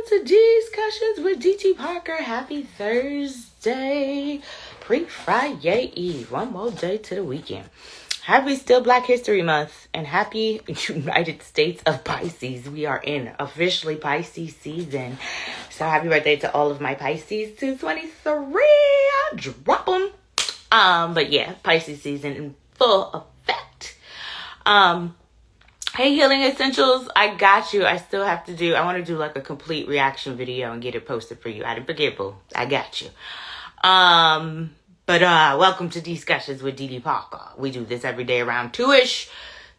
to Discussions with DT Parker. Happy Thursday, pre-Friday Eve. One more day to the weekend. Happy still Black History Month and happy United States of Pisces. We are in officially Pisces season. So happy birthday to all of my Pisces 223. I'll drop them. But yeah, Pisces season in full effect. Hey, Healing Essentials, I got you. I want to do like a complete reaction video and get it posted for you. I didn't forget, boo. I got you. Welcome to Discussions with DT Parker. We do this every day around 2-ish.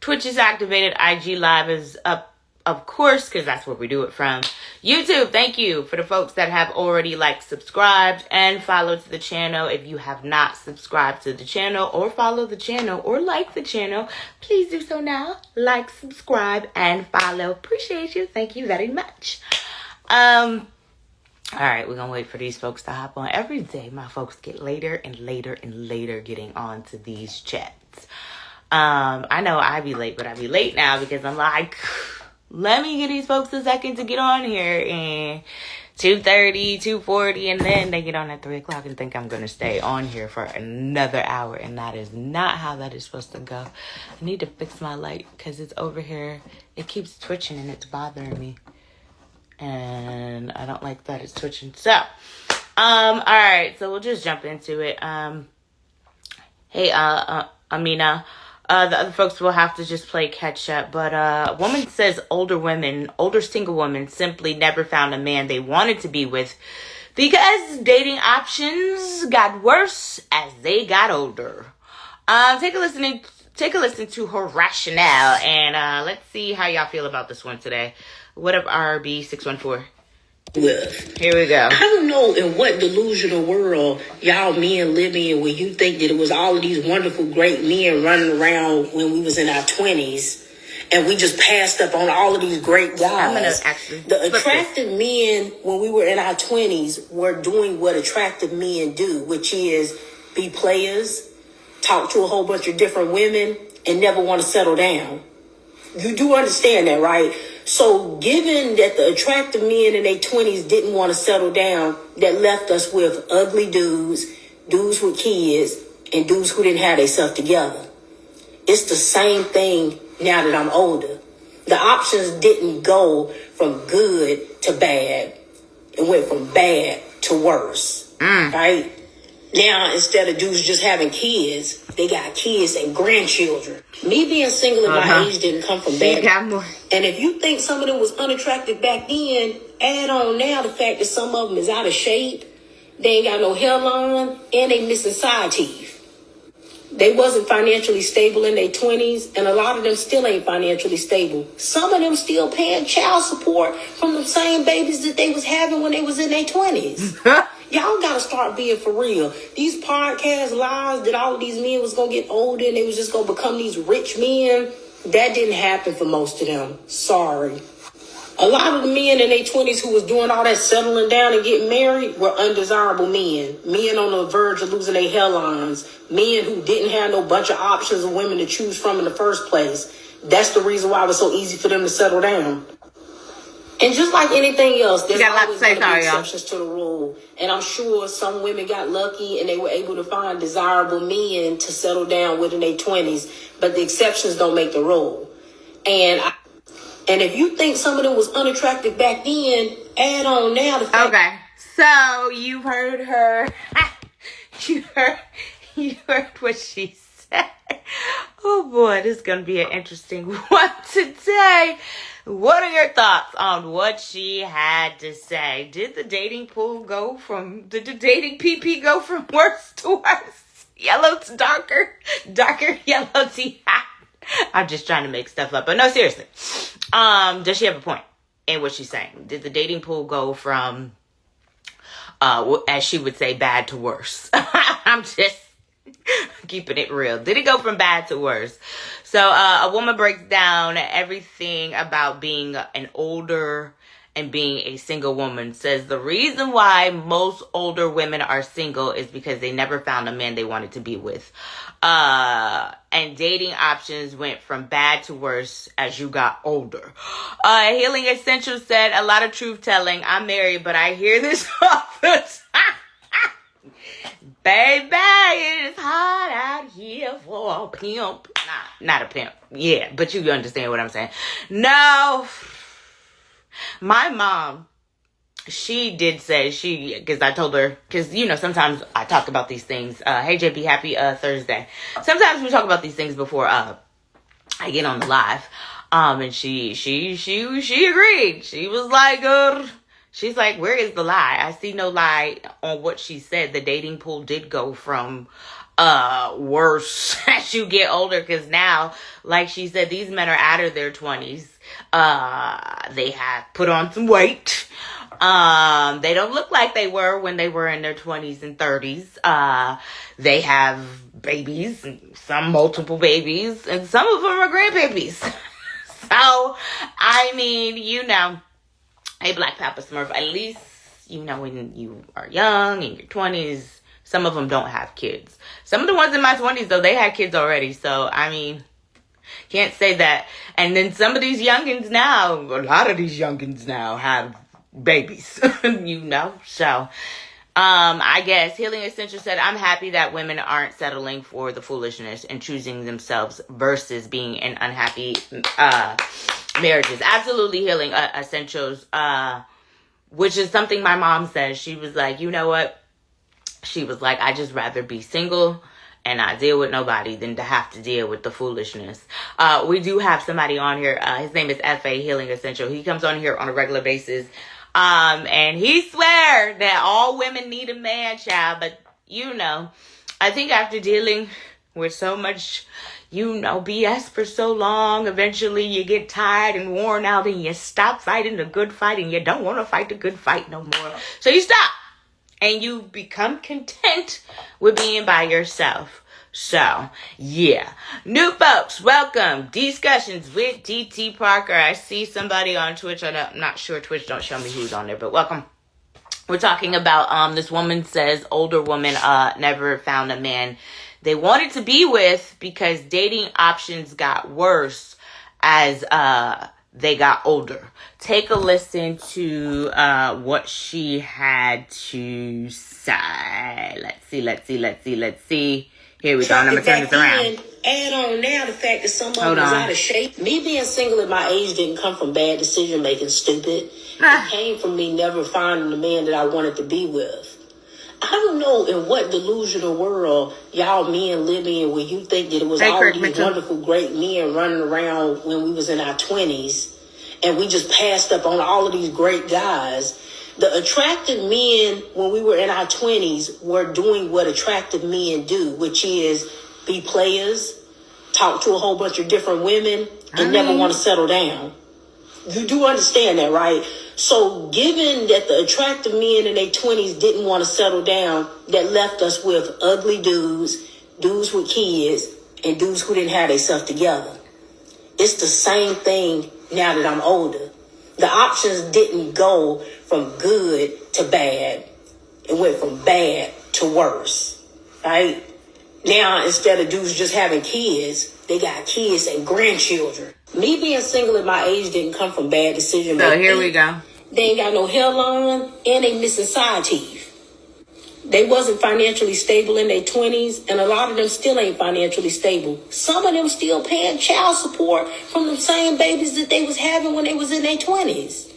Twitch is activated. IG Live is up, of course, because that's where we do it from. YouTube, thank you for the folks that have already subscribed and followed to the channel. If you have not subscribed to the channel or follow the channel or like the channel, please do so now. Like, subscribe, and follow. Appreciate you. Thank you very much. All right, we're going to wait for these folks to hop on. Every day, my folks get later and later and later getting on to these chats. I know I be late, but I be late now because I'm like, let me give these folks a second to get on here. And 2:30, 2:40, and then they get on at 3 o'clock and think I'm going to stay on here for another hour. And that is not how that is supposed to go. I need to fix my light because it's over here. It keeps twitching and it's bothering me. And I don't like that it's switching. So, all right. So we'll just jump into it. Hey, Amina, the other folks will have to just play catch up. But a woman says older single women simply never found a man they wanted to be with because dating options got worse as they got older. Take a listen to her rationale, and let's see how y'all feel about this one today. What up, RB 614? With. Here we go. I don't know in what delusional world y'all men live in where you think that it was all of these wonderful, great men running around when we was in our 20s and we just passed up on all of these great guys. The attractive men when we were in our 20s were doing what attractive men do, which is be players, talk to a whole bunch of different women, and never want to settle down. You do understand that, right? So given that the attractive men in their 20s didn't want to settle down, that left us with ugly dudes with kids, and dudes who didn't have themselves together. It's the same thing now that I'm older. The options didn't go from good to bad. It went from bad to worse, right? Now, instead of dudes just having kids, they got kids and grandchildren. Me being single at my age didn't come from bad. And if you think some of them was unattractive back then, add on now the fact that some of them is out of shape, they ain't got no hairline, and they missing side teeth. They wasn't financially stable in their 20s, and a lot of them still ain't financially stable. Some of them still paying child support from the same babies that they was having when they was in their 20s. Y'all gotta start being for real. These podcast lies that all of these men was gonna get older and they was just gonna become these rich men, that didn't happen for most of them. Sorry. A lot of the men in their 20s who was doing all that settling down and getting married were undesirable men. Men on the verge of losing their hairlines. Men who didn't have no bunch of options of women to choose from in the first place. That's the reason why it was so easy for them to settle down. And just like anything else, there's always going to be exceptions to the rule. And I'm sure some women got lucky and they were able to find desirable men to settle down with in their 20s. But the exceptions don't make the rule. And if you think some of them was unattractive back then, add on now the fact. Okay, so you heard her. you heard what she said. Oh boy, this is going to be an interesting one today. What are your thoughts on what she had to say? Did the dating pool did the dating PP go from worse to worse? Yellow to darker yellow to I'm just trying to make stuff up. But no, seriously. Does she have a point in what she's saying? Did the dating pool go from, as she would say, bad to worse? I'm just keeping it real. Did it go from bad to worse? So a woman breaks down everything about being an older and being a single woman, says the reason why most older women are single is because they never found a man they wanted to be with. And dating options went from bad to worse as you got older. Healing Essentials said, a lot of truth telling. I'm married, but I hear this all the time. Baby, it is hard out here for a pimp. Nah, not a pimp. Yeah, but you understand what I'm saying. No. My mom, she did say because I told her, because, you know, sometimes I talk about these things. Hey, JB, happy Thursday. Sometimes we talk about these things before I get on the live. And she agreed. She was like, she's like, where is the lie? I see no lie on what she said. The dating pool did go from worse as you get older, because now, like she said, these men are out of their 20s. They have put on some weight. They don't look like they were when they were in their 20s and 30s. They have babies, some multiple babies, and some of them are grandbabies. So, I mean, you know, hey, Black Papa Smurf, at least, you know, when you are young, in your 20s, some of them don't have kids. Some of the ones in my 20s, though, they had kids already. So, I mean, can't say that. And then some of these youngins now, a lot of these youngins now have babies, you know. So, I guess Healing Essential said, I'm happy that women aren't settling for the foolishness and choosing themselves versus being in unhappy marriages. Absolutely, Healing Essentials, which is something my mom says. She was like, you know what? She was like, I just rather be single and not deal with nobody than to have to deal with the foolishness. We do have somebody on here. His name is F.A. Healing Essential. He comes on here on a regular basis. And he swear that all women need a man child. But, you know, I think after dealing with so much, you know, BS for so long, eventually you get tired and worn out and you stop fighting the good fight and you don't want to fight the good fight no more. So you stop. And you become content with being by yourself. So, yeah. New folks, welcome. Discussions with DT Parker. I see somebody on Twitch. I'm not sure. Twitch don't show me who's on there, but welcome. We're talking about this woman says older woman never found a man they wanted to be with because dating options got worse as they got older. Take a listen to what she had to say. Let's see. Here we go. I'm going to turn this around. Add on now the fact that someone was out of shape. Me being single at my age didn't come from bad decision making, stupid. It came from me never finding the man that I wanted to be with. I don't know in what delusional world y'all men live in where you think that it was all these wonderful, great men running around when we was in our 20s and we just passed up on all of these great guys. The attractive men when we were in our 20s were doing what attractive men do, which is be players, talk to a whole bunch of different women, and never want to settle down. You do understand that, right? So given that the attractive men in their 20s didn't want to settle down, that left us with ugly dudes with kids, and dudes who didn't have themselves together. It's the same thing now that I'm older. The options didn't go from good to bad. It went from bad to worse, right? Now, instead of dudes just having kids, they got kids and grandchildren. Me being single at my age didn't come from bad decision making. So here we go. They ain't got no hairline and they missing side teeth. They wasn't financially stable in their 20s, and a lot of them still ain't financially stable. Some of them still paying child support from the same babies that they was having when they was in their 20s.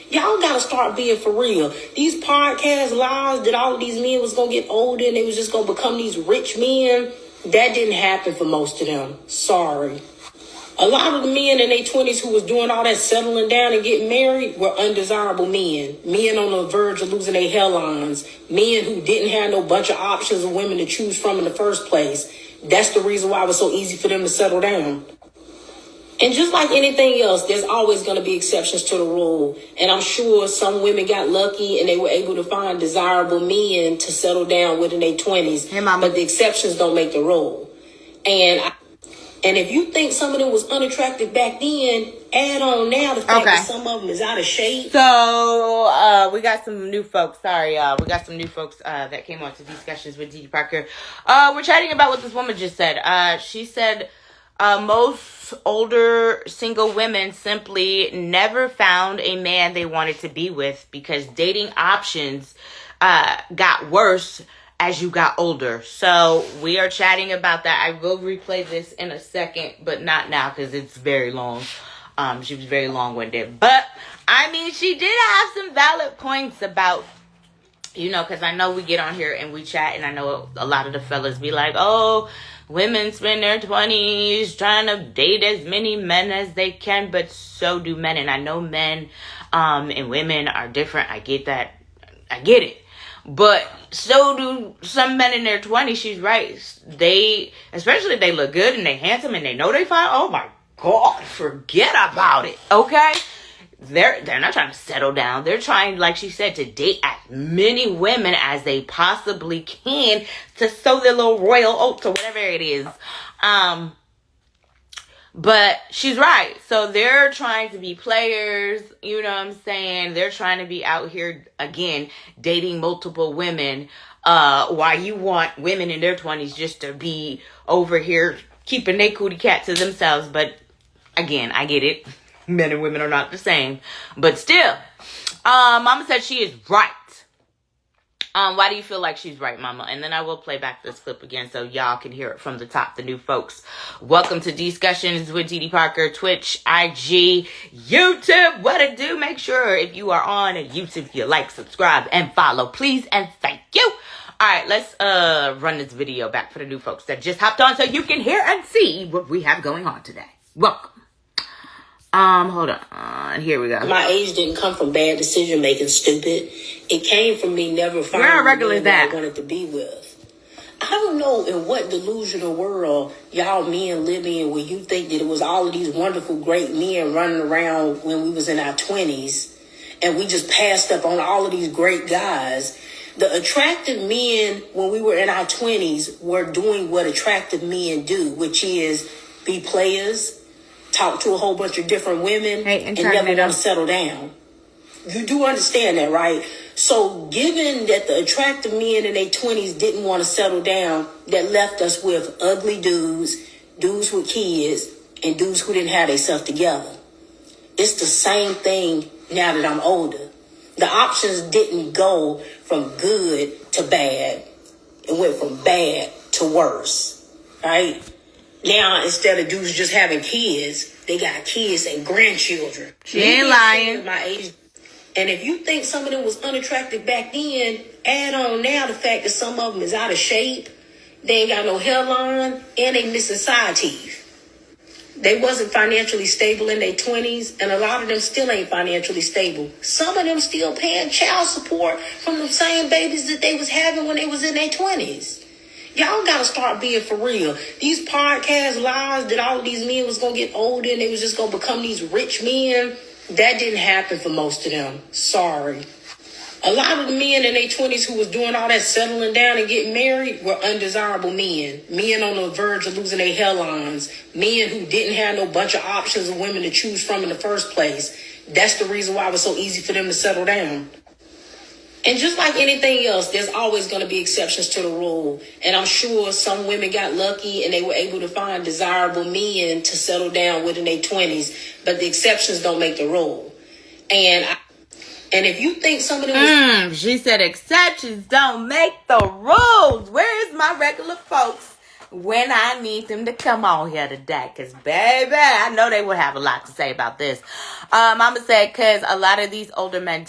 Y'all gotta start being for real. These podcast lies that all of these men was gonna get older and they was just gonna become these rich men, that didn't happen for most of them. Sorry. A lot of the men in their 20s who was doing all that settling down and getting married were undesirable men. Men on the verge of losing their hairlines. Men who didn't have no bunch of options of women to choose from in the first place. That's the reason why it was so easy for them to settle down. And just like anything else, there's always going to be exceptions to the rule. And I'm sure some women got lucky and they were able to find desirable men to settle down with in their 20s. Hey, Mama. But the exceptions don't make the rule. And if you think some of them was unattractive back then, Add on now the fact that some of them is out of shape. So, we got some new folks. Sorry, we got some new folks that came on to Discussions with Dee Dee Parker. We're chatting about what this woman just said. She said most older single women simply never found a man they wanted to be with because dating options got worse as you got older. So we are chatting about that. I will replay this in a second, but not now because it's very long. She was very long-winded. But, I mean, she did have some valid points about, you know, because I know we get on here and we chat, and I know a lot of the fellas be like, oh, women spend their 20s trying to date as many men as they can, but so do men. And I know men and women are different. I get that. I get it. But so do some men in their 20s. She's right. Especially if they look good and they handsome and they know they fine. Oh, my God, forget about it, okay? They're not trying to settle down. They're trying, like she said, to date as many women as they possibly can to sow their little royal oats or whatever it is. But she's right. So they're trying to be players, you know what I'm saying? They're trying to be out here, again, dating multiple women, while you want women in their 20s just to be over here keeping their cootie cat to themselves. But again, I get it. Men and women are not the same. But still, Mama said she is right. Why do you feel like she's right, Mama? And then I will play back this clip again so y'all can hear it from the top, the new folks. Welcome to Discussions with Dee Dee Parker, Twitch, IG, YouTube. What it do? Make sure if you are on YouTube, you like, subscribe, and follow, please, and thank you. All right, let's run this video back for the new folks that just hopped on so you can hear and see what we have going on today. Welcome. Hold on. Here we go. My age didn't come from bad decision making, stupid. It came from me never finding the man I wanted to be with. I don't know in what delusional world y'all men live in where you think that it was all of these wonderful, great men running around when we was in our 20s and we just passed up on all of these great guys. The attractive men when we were in our 20s were doing what attractive men do, which is be players, talk to a whole bunch of different women, and never want to settle down. You do understand that, right? So given that the attractive men in their 20s didn't want to settle down, that left us with ugly dudes, dudes with kids, and dudes who didn't have themselves together. It's the same thing now that I'm older. The options didn't go from good to bad. It went from bad to worse, right? Now, instead of dudes just having kids, they got kids and grandchildren. She ain't lying. My age. And if you think some of them was unattractive back then, add on now the fact that some of them is out of shape, they ain't got no hairline, and they missing side teeth. They wasn't financially stable in their 20s, and a lot of them still ain't financially stable. Some of them still paying child support from the same babies that they was having when they was in their 20s. Y'all gotta start being for real. These podcast lies that all of these men was gonna get older and they was just gonna become these rich men, that didn't happen for most of them. Sorry. A lot of the men in their 20s who was doing all that settling down and getting married were undesirable men. Men on the verge of losing their hairlines. Men who didn't have no bunch of options of women to choose from in the first place. That's the reason why it was so easy for them to settle down. And just like anything else, there's always going to be exceptions to the rule. And I'm sure some women got lucky and they were able to find desirable men to settle down with in their 20s. But the exceptions don't make the rule. And if you think some of them... she said exceptions don't make the rules. Where's my regular folks when I need them to come on here today? Because, baby, I know they would have a lot to say about this. Mama said because a lot of these older men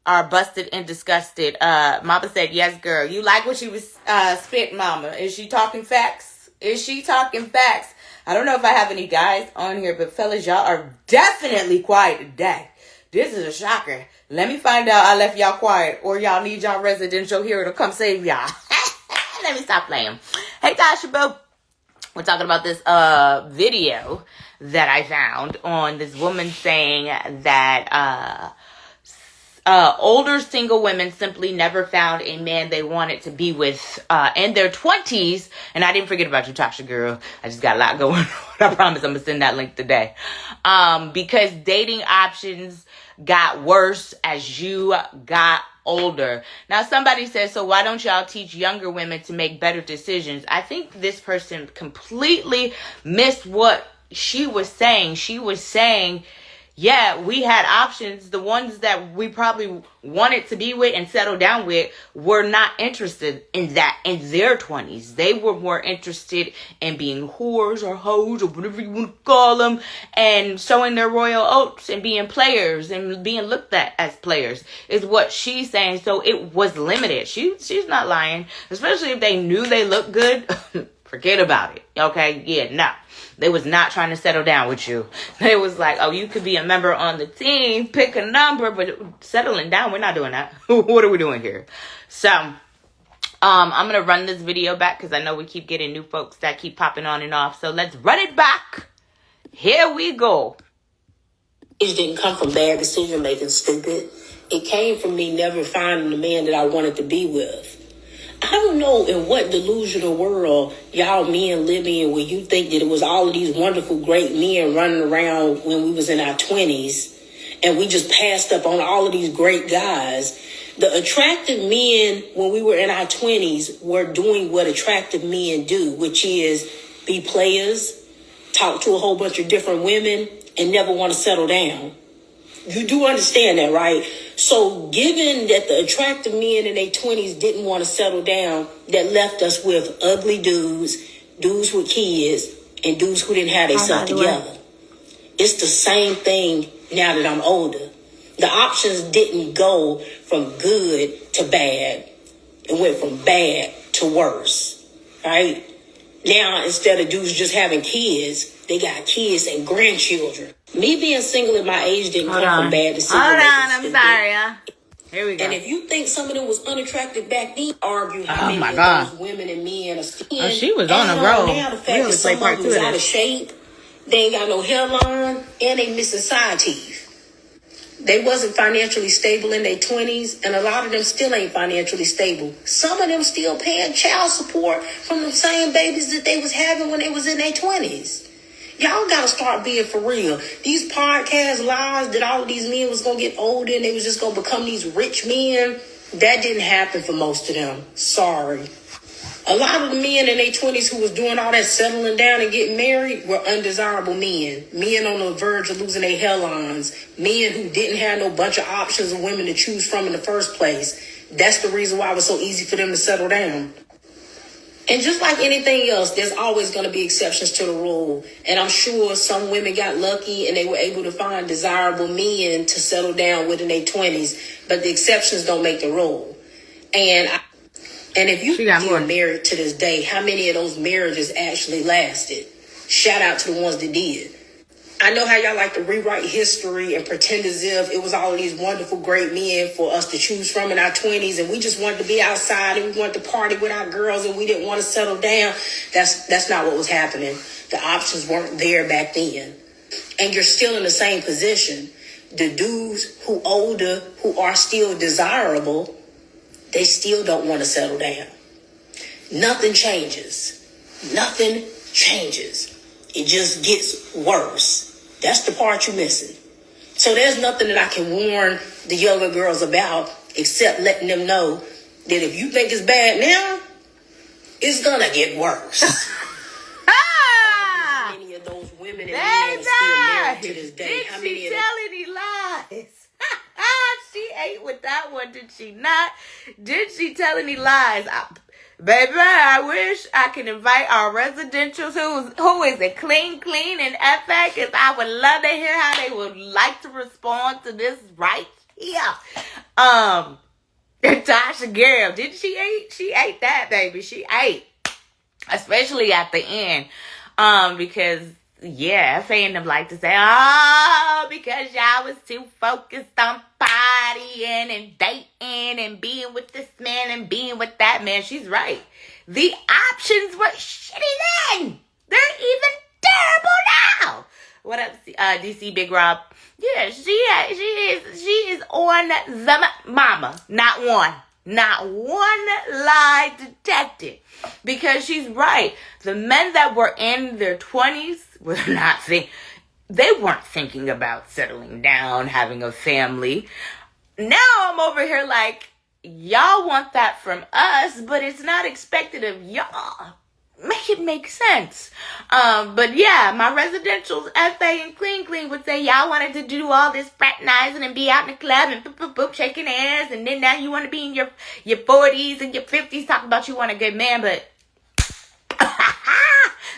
are busted and disgusted. Mama said, yes, girl. You like what she was spitting, Mama. Is she talking facts? Is she talking facts? I don't know if I have any guys on here, but fellas, y'all are definitely quiet today. This is a shocker. Let me find out I left y'all quiet or y'all need y'all residential hero to come save y'all. Let me stop playing. Hey, Tasha Boo. We're talking about this video that I found on this woman saying that older single women simply never found a man they wanted to be with in their 20s. And I didn't forget about you, Tasha, girl. I just got a lot going on. I promise I'm going to send that link today. Because dating options got worse as you got older. Now, somebody says, so why don't y'all teach younger women to make better decisions? I think this person completely missed what she was saying. She was saying, yeah, we had options. The ones that we probably wanted to be with and settle down with were not interested in that in their 20s. They were more interested in being whores or hoes or whatever you want to call them, and showing their royal oats and being players and being looked at as players is what she's saying. So it was limited. She's not lying, especially if they knew they looked good. Forget about it. Okay? Yeah, no. They was not trying to settle down with you. They was like, oh, you could be a member on the team, pick a number, but settling down, we're not doing that. What are we doing here? So, I'm going to run this video back because I know we keep getting new folks that keep popping on and off. So let's run it back. Here we go. It didn't come from bad decision making, stupid. It came from me never finding the man that I wanted to be with. I don't know in what delusional world y'all men live in where you think that it was all of these wonderful, great men running around when we was in our 20s and we just passed up on all of these great guys. The attractive men when we were in our 20s were doing what attractive men do, which is be players, talk to a whole bunch of different women, and never want to settle down. You do understand that, right? So given that the attractive men in their 20s didn't want to settle down, that left us with ugly dudes with kids, and dudes who didn't have themselves together. It's the same thing now that I'm older. The options didn't go from good to bad. It went from bad to worse, right? Now, instead of dudes just having kids, they got kids and grandchildren. Me being single at my age didn't come from bad decisions. Hold on, I'm sorry. Here we go. And if you think some of them was unattractive back then, argue how many of those women and men are still. Oh, she was on a roll. Now the fact that some of them was out of shape, they ain't got no hairline, and they missing side teeth. They wasn't financially stable in their 20s, and a lot of them still ain't financially stable. Some of them still paying child support from the same babies that they was having when they was in their 20s. Y'all gotta start being for real. These podcast lies that all of these men was gonna get older and they was just gonna become these rich men, that didn't happen for most of them. Sorry. A lot of the men in their 20s who was doing all that settling down and getting married were undesirable men. Men on the verge of losing their hairlines. Men who didn't have no bunch of options of women to choose from in the first place. That's the reason why it was so easy for them to settle down. And just like anything else, there's always going to be exceptions to the rule. And I'm sure some women got lucky and they were able to find desirable men to settle down with in their 20s. But the exceptions don't make the rule. And if you get married to this day, how many of those marriages actually lasted? Shout out to the ones that did. I know how y'all like to rewrite history and pretend as if it was all of these wonderful, great men for us to choose from in our 20s, and we just wanted to be outside and we wanted to party with our girls and we didn't want to settle down. That's not what was happening. The options weren't there back then. And you're still in the same position. The dudes who older, who are still desirable, they still don't want to settle down. Nothing changes. Nothing changes. It just gets worse. That's the part you're missing. So there's nothing that I can warn the younger girls about except letting them know that if you think it's bad now, it's gonna get worse. How many of those women and men are still married to this day? Did she tell any lies? She ate with that one, did she not? Did she tell any lies? Baby, I wish I could invite our residentials who is it clean and epic, because I would love to hear how they would like to respond to this right here. Tasha girl, did she eat? She ate that, baby. She ate. Especially at the end. Because yeah, fandom like to say, oh, because y'all was too focused on partying and dating and being with this man and being with that man. She's right. The options were shitty then. They're even terrible now. What up, DC Big Rob? Yeah, she is on the mama. Not one lie detected. Because she's right. The men that were in their 20s were not they weren't thinking about settling down, having a family. Now I'm over here like, y'all want that from us, but it's not expected of y'all. Make it make sense. But yeah, my residentials, FA and Clean would say y'all wanted to do all this fraternizing and be out in the club and boop, boop, boop, shaking hands, and then now you want to be in your 40s and your 50s talking about you want a good man, but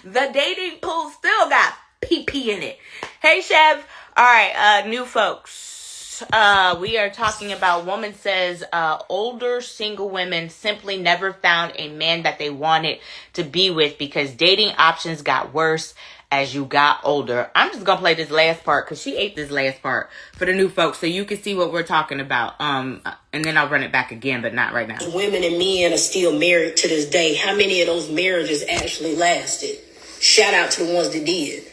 the dating pool still got PP in it. Hey, Chef. All right, new folks. We are talking about woman says older single women simply never found a man that they wanted to be with because dating options got worse as you got older. I'm just gonna play this last part because she ate this last part for the new folks so you can see what we're talking about. And then I'll run it back again, but not right now. Women and men are still married to this day. How many of those marriages actually lasted? Shout out to the ones that did.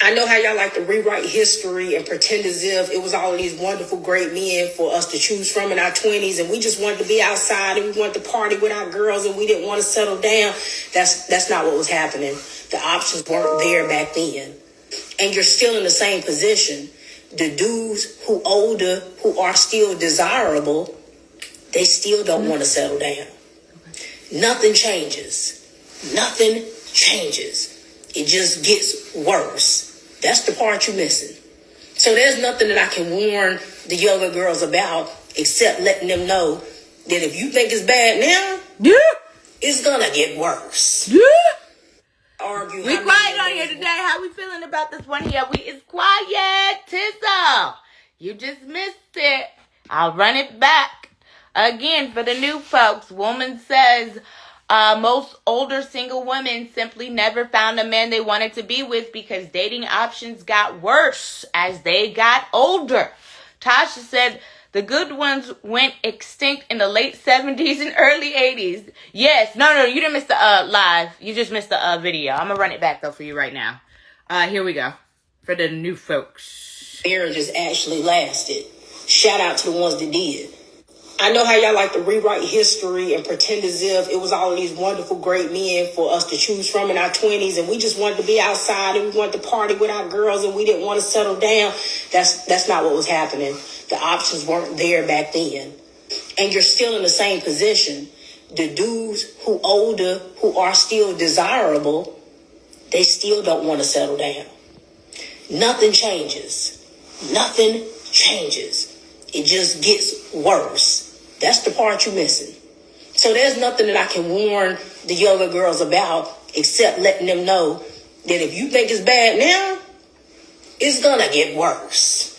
I know how y'all like to rewrite history and pretend as if it was all of these wonderful, great men for us to choose from in our 20s, and we just wanted to be outside and we wanted to party with our girls and we didn't want to settle down. That's not what was happening. The options weren't there back then. And you're still in the same position. The dudes who older, who are still desirable, they still don't want to settle down. Nothing changes. Nothing changes. It just gets worse. That's the part you're missing. So there's nothing that I can warn the younger girls about except letting them know that if you think it's bad now, it's gonna get worse. Argue. We quiet on here today. How we feeling about this one here? It's quiet. Tizzle. You just missed it. I'll run it back again for the new folks. Woman says most older single women simply never found a man they wanted to be with because dating options got worse as they got older. Tasha said the good ones went extinct in the late 70s and early 80s. Yes. No, you didn't miss the live. You just missed the video. I'm going to run it back, though, for you right now. Here we go. For the new folks. Marriages actually lasted. Shout out to the ones that did. I know how y'all like to rewrite history and pretend as if it was all of these wonderful, great men for us to choose from in our 20s, and we just wanted to be outside and we wanted to party with our girls and we didn't want to settle down. That's not what was happening. The options weren't there back then. And you're still in the same position. The dudes who older, who are still desirable, they still don't want to settle down. Nothing changes. Nothing changes. It just gets worse. That's the part you're missing. So there's nothing that I can warn the younger girls about except letting them know that if you think it's bad now, it's gonna get worse.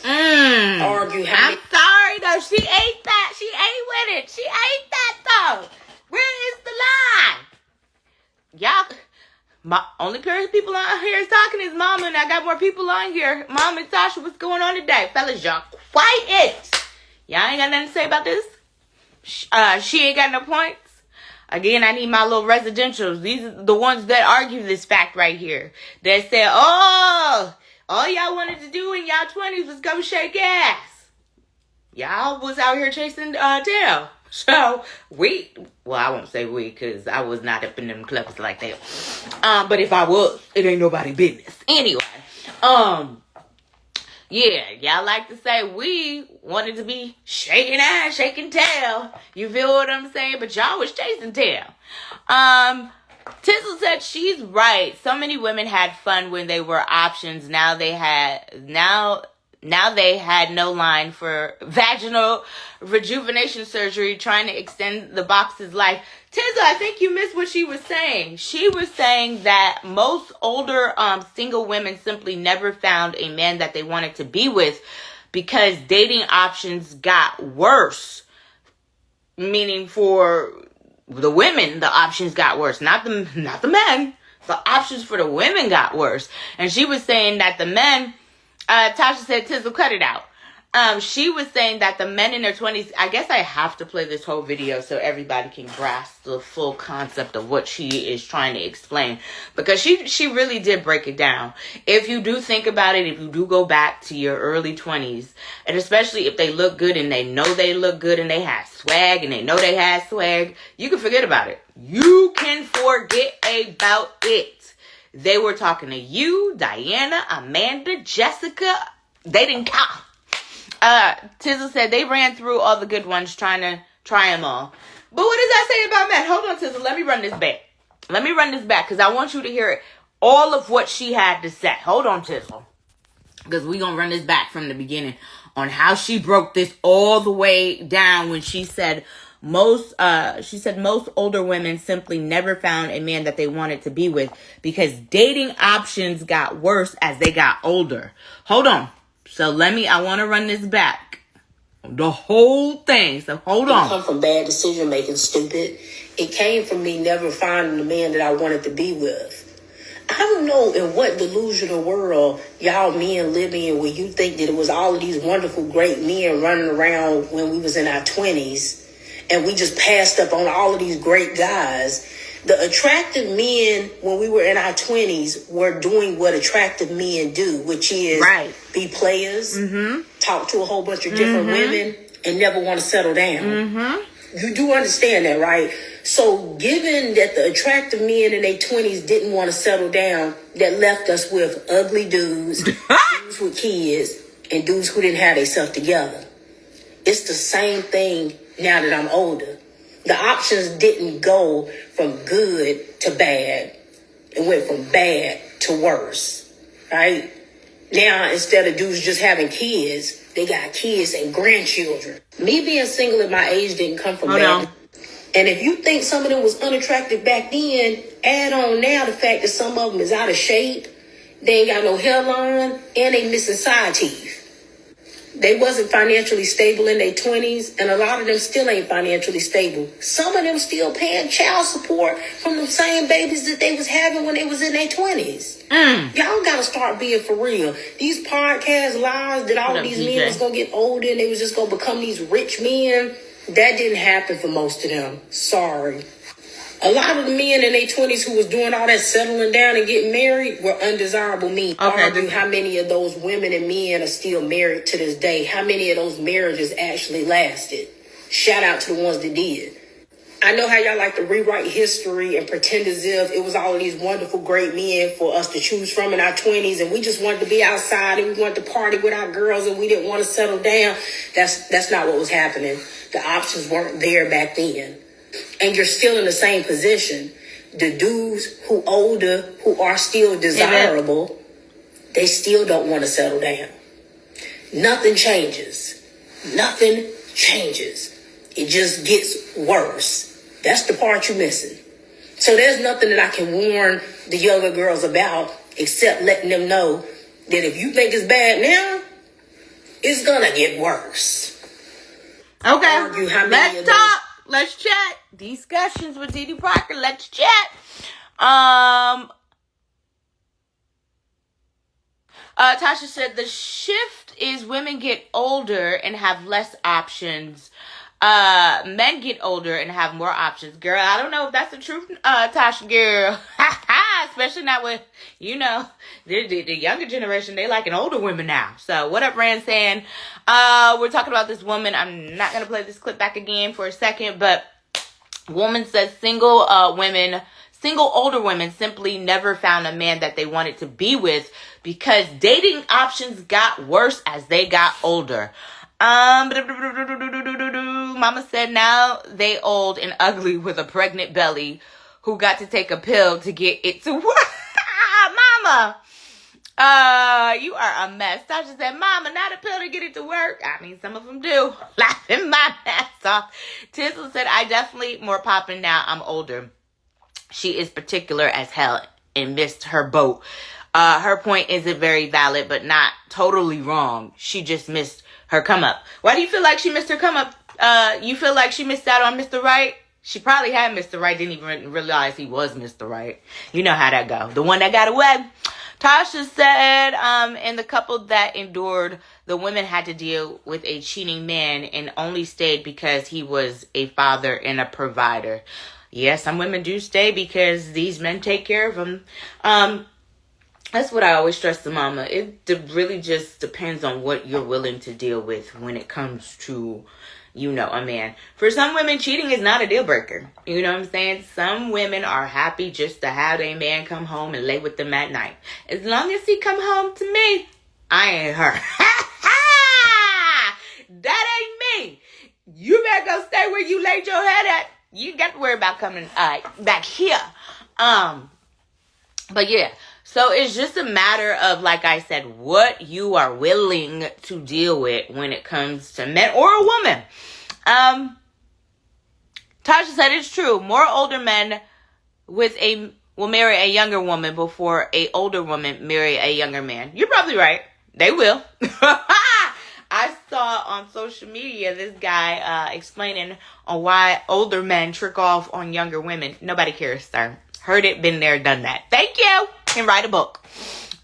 Argue. I'm sorry though. She ate that. She ate with it. She ate that though. Where is the lie? Y'all, my only people on here is talking is Mama, and I got more people on here. Mom and Tasha, what's going on today? Fellas, y'all quiet. Y'all ain't got nothing to say about this? She ain't got no points? Again, I need my little residentials. These are the ones that argue this fact right here. That said, all y'all wanted to do in y'all 20s was go shake ass. Y'all was out here chasing tail. So, I won't say we, because I was not up in them clubs like that. But if I was, it ain't nobody business. Anyway, yeah, y'all like to say we wanted to be shaking ass, shaking tail. You feel what I'm saying? But y'all was chasing tail. Tizzle said she's right. So many women had fun when they were options. Now they had no line for vaginal rejuvenation surgery trying to extend the box's life. Tizzle, I think you missed what she was saying. She was saying that most older single women simply never found a man that they wanted to be with because dating options got worse. Meaning for the women, the options got worse. Not the men. The options for the women got worse. And she was saying that the men, Tasha said, Tizzle, cut it out. she was saying that the men in their 20s, I guess I have to play this whole video so everybody can grasp the full concept of what she is trying to explain. Because she really did break it down. If you do think about it, if you do go back to your early 20s, and especially if they look good and they know they look good and they have swag and they know they have swag, you can forget about it. You can forget about it. They were talking to you, Diana, Amanda, Jessica. They didn't count. Tizzle said they ran through all the good ones trying to try them all. But what does that say about Matt? Hold on, Tizzle. Let me run this back. Because I want you to hear all of what she had to say. Hold on, Tizzle. Because we're going to run this back from the beginning on how she broke this all the way down when she said most older women simply never found a man that they wanted to be with because dating options got worse as they got older. Hold on. So I want to run this back. The whole thing. So hold on. It come from bad decision making, stupid. It came from me never finding the man that I wanted to be with. I don't know in what delusional world y'all men live in where you think that it was all of these wonderful, great men running around when we was in our 20s and we just passed up on all of these great guys. The attractive men when we were in our 20s were doing what attractive men do, which is be players, talk to a whole bunch of different women, and never want to settle down. You do understand that, right? So given that the attractive men in their 20s didn't want to settle down, that left us with ugly dudes, dudes with kids, and dudes who didn't have themselves together. It's the same thing now that I'm older. The options didn't go from good to bad. It went from bad to worse, right? Now, instead of dudes just having kids, they got kids and grandchildren. Me being single at my age didn't come from bad. And if you think some of them was unattractive back then, add on now the fact that some of them is out of shape, they ain't got no hairline, and they missing side teeth. They wasn't financially stable in their 20s, and a lot of them still ain't financially stable. Some of them still paying child support from the same babies that they was having when they was in their 20s. Y'all gotta start being for real. These podcast lies that all of these men was gonna get older and they was just gonna become these rich men, that didn't happen for most of them. Sorry. A lot of the men in their 20s who was doing all that settling down and getting married were undesirable men. Argue how many of those women and men are still married to this day. How many of those marriages actually lasted. Shout out to the ones that did. I know how y'all like to rewrite history and pretend as if it was all of these wonderful, great men for us to choose from in our 20s. And we just wanted to be outside and we wanted to party with our girls and we didn't want to settle down. That's not what was happening. The options weren't there back then. And you're still in the same position. The dudes who older, who are still desirable, they still don't want to settle down. Nothing changes. Nothing changes. It just gets worse. That's the part you're missing. So there's nothing that I can warn the younger girls about except letting them know that if you think it's bad now, it's gonna get worse. Okay, let's talk. Let's chat. Discussions with Dee Dee Parker. Let's chat. Tasha said the shift is women get older and have less options. Men get older and have more options. Girl, I don't know if that's the truth, Tasha, girl. Especially not with, the younger generation. They like an older women now. So what up, Rand saying? We're talking about this woman. I'm not going to play this clip back again for a second, but woman says single older women simply never found a man that they wanted to be with because dating options got worse as they got older. Mama said now they old and ugly with a pregnant belly who got to take a pill to get it to work. Mama, you are a mess. Tasha said, Mama, not a pill to get it to work. I mean, some of them do. Laughing my ass off. Tizzle said, I definitely more popping now. I'm older. She is particular as hell and missed her boat. Her point isn't very valid, but not totally wrong. She just missed her come up. Why do you feel like she missed her come up? You feel like she missed out on Mr. Right? She probably had Mr. Right, didn't even realize he was Mr. Right. You know how that go. The one that got away. Tasha said, and the couple that endured, the women had to deal with a cheating man and only stayed because he was a father and a provider. Yes, some women do stay because these men take care of them. That's what I always stress to mama. It really just depends on what you're willing to deal with when it comes to, a man. For some women, cheating is not a deal breaker. You know what I'm saying? Some women are happy just to have a man come home and lay with them at night. As long as he come home to me, I ain't her. That ain't me. You better go stay where you laid your head at. You got to worry about coming back here. But yeah. So it's just a matter of, like I said, what you are willing to deal with when it comes to men or a woman. Tasha said it's true. More older men will marry a younger woman before a older woman marry a younger man. You're probably right. They will. I saw on social media this guy explaining on why older men trick off on younger women. Nobody cares, sir. Heard it, been there, done that. Thank you. Can write a book.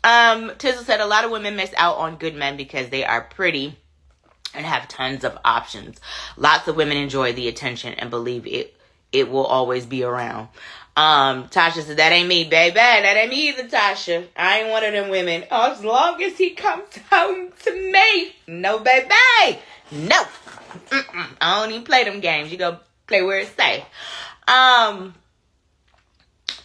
Tizzle said a lot of women miss out on good men because they are pretty and have tons of options. Lots of women enjoy the attention and believe it will always be around. Tasha said, that ain't me, baby. That ain't me either, Tasha. I ain't one of them women. Oh, as long as he comes home to me. No, baby. No. I don't even play them games. You go play where it's safe.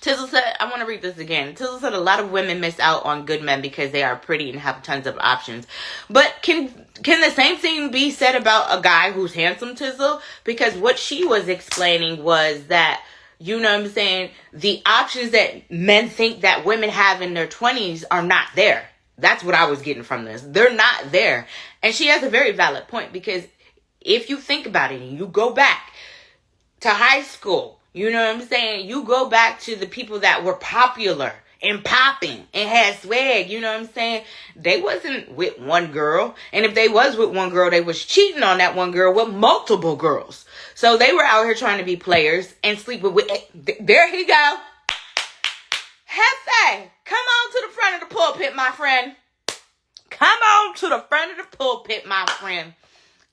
Tizzle said, I want to read this again. Tizzle said a lot of women miss out on good men because they are pretty and have tons of options. But can the same thing be said about a guy who's handsome, Tizzle? Because what she was explaining was that, you know what I'm saying, the options that men think that women have in their 20s are not there. That's what I was getting from this. They're not there. And she has a very valid point, because if you think about it and you go back to high school, you know what I'm saying? You go back to the people that were popular and popping and had swag, you know what I'm saying? They wasn't with one girl. And if they was with one girl, they was cheating on that one girl with multiple girls. So they were out here trying to be players and sleeping with... There he go. Hefe, come on to the front of the pulpit, my friend. Come on to the front of the pulpit, my friend.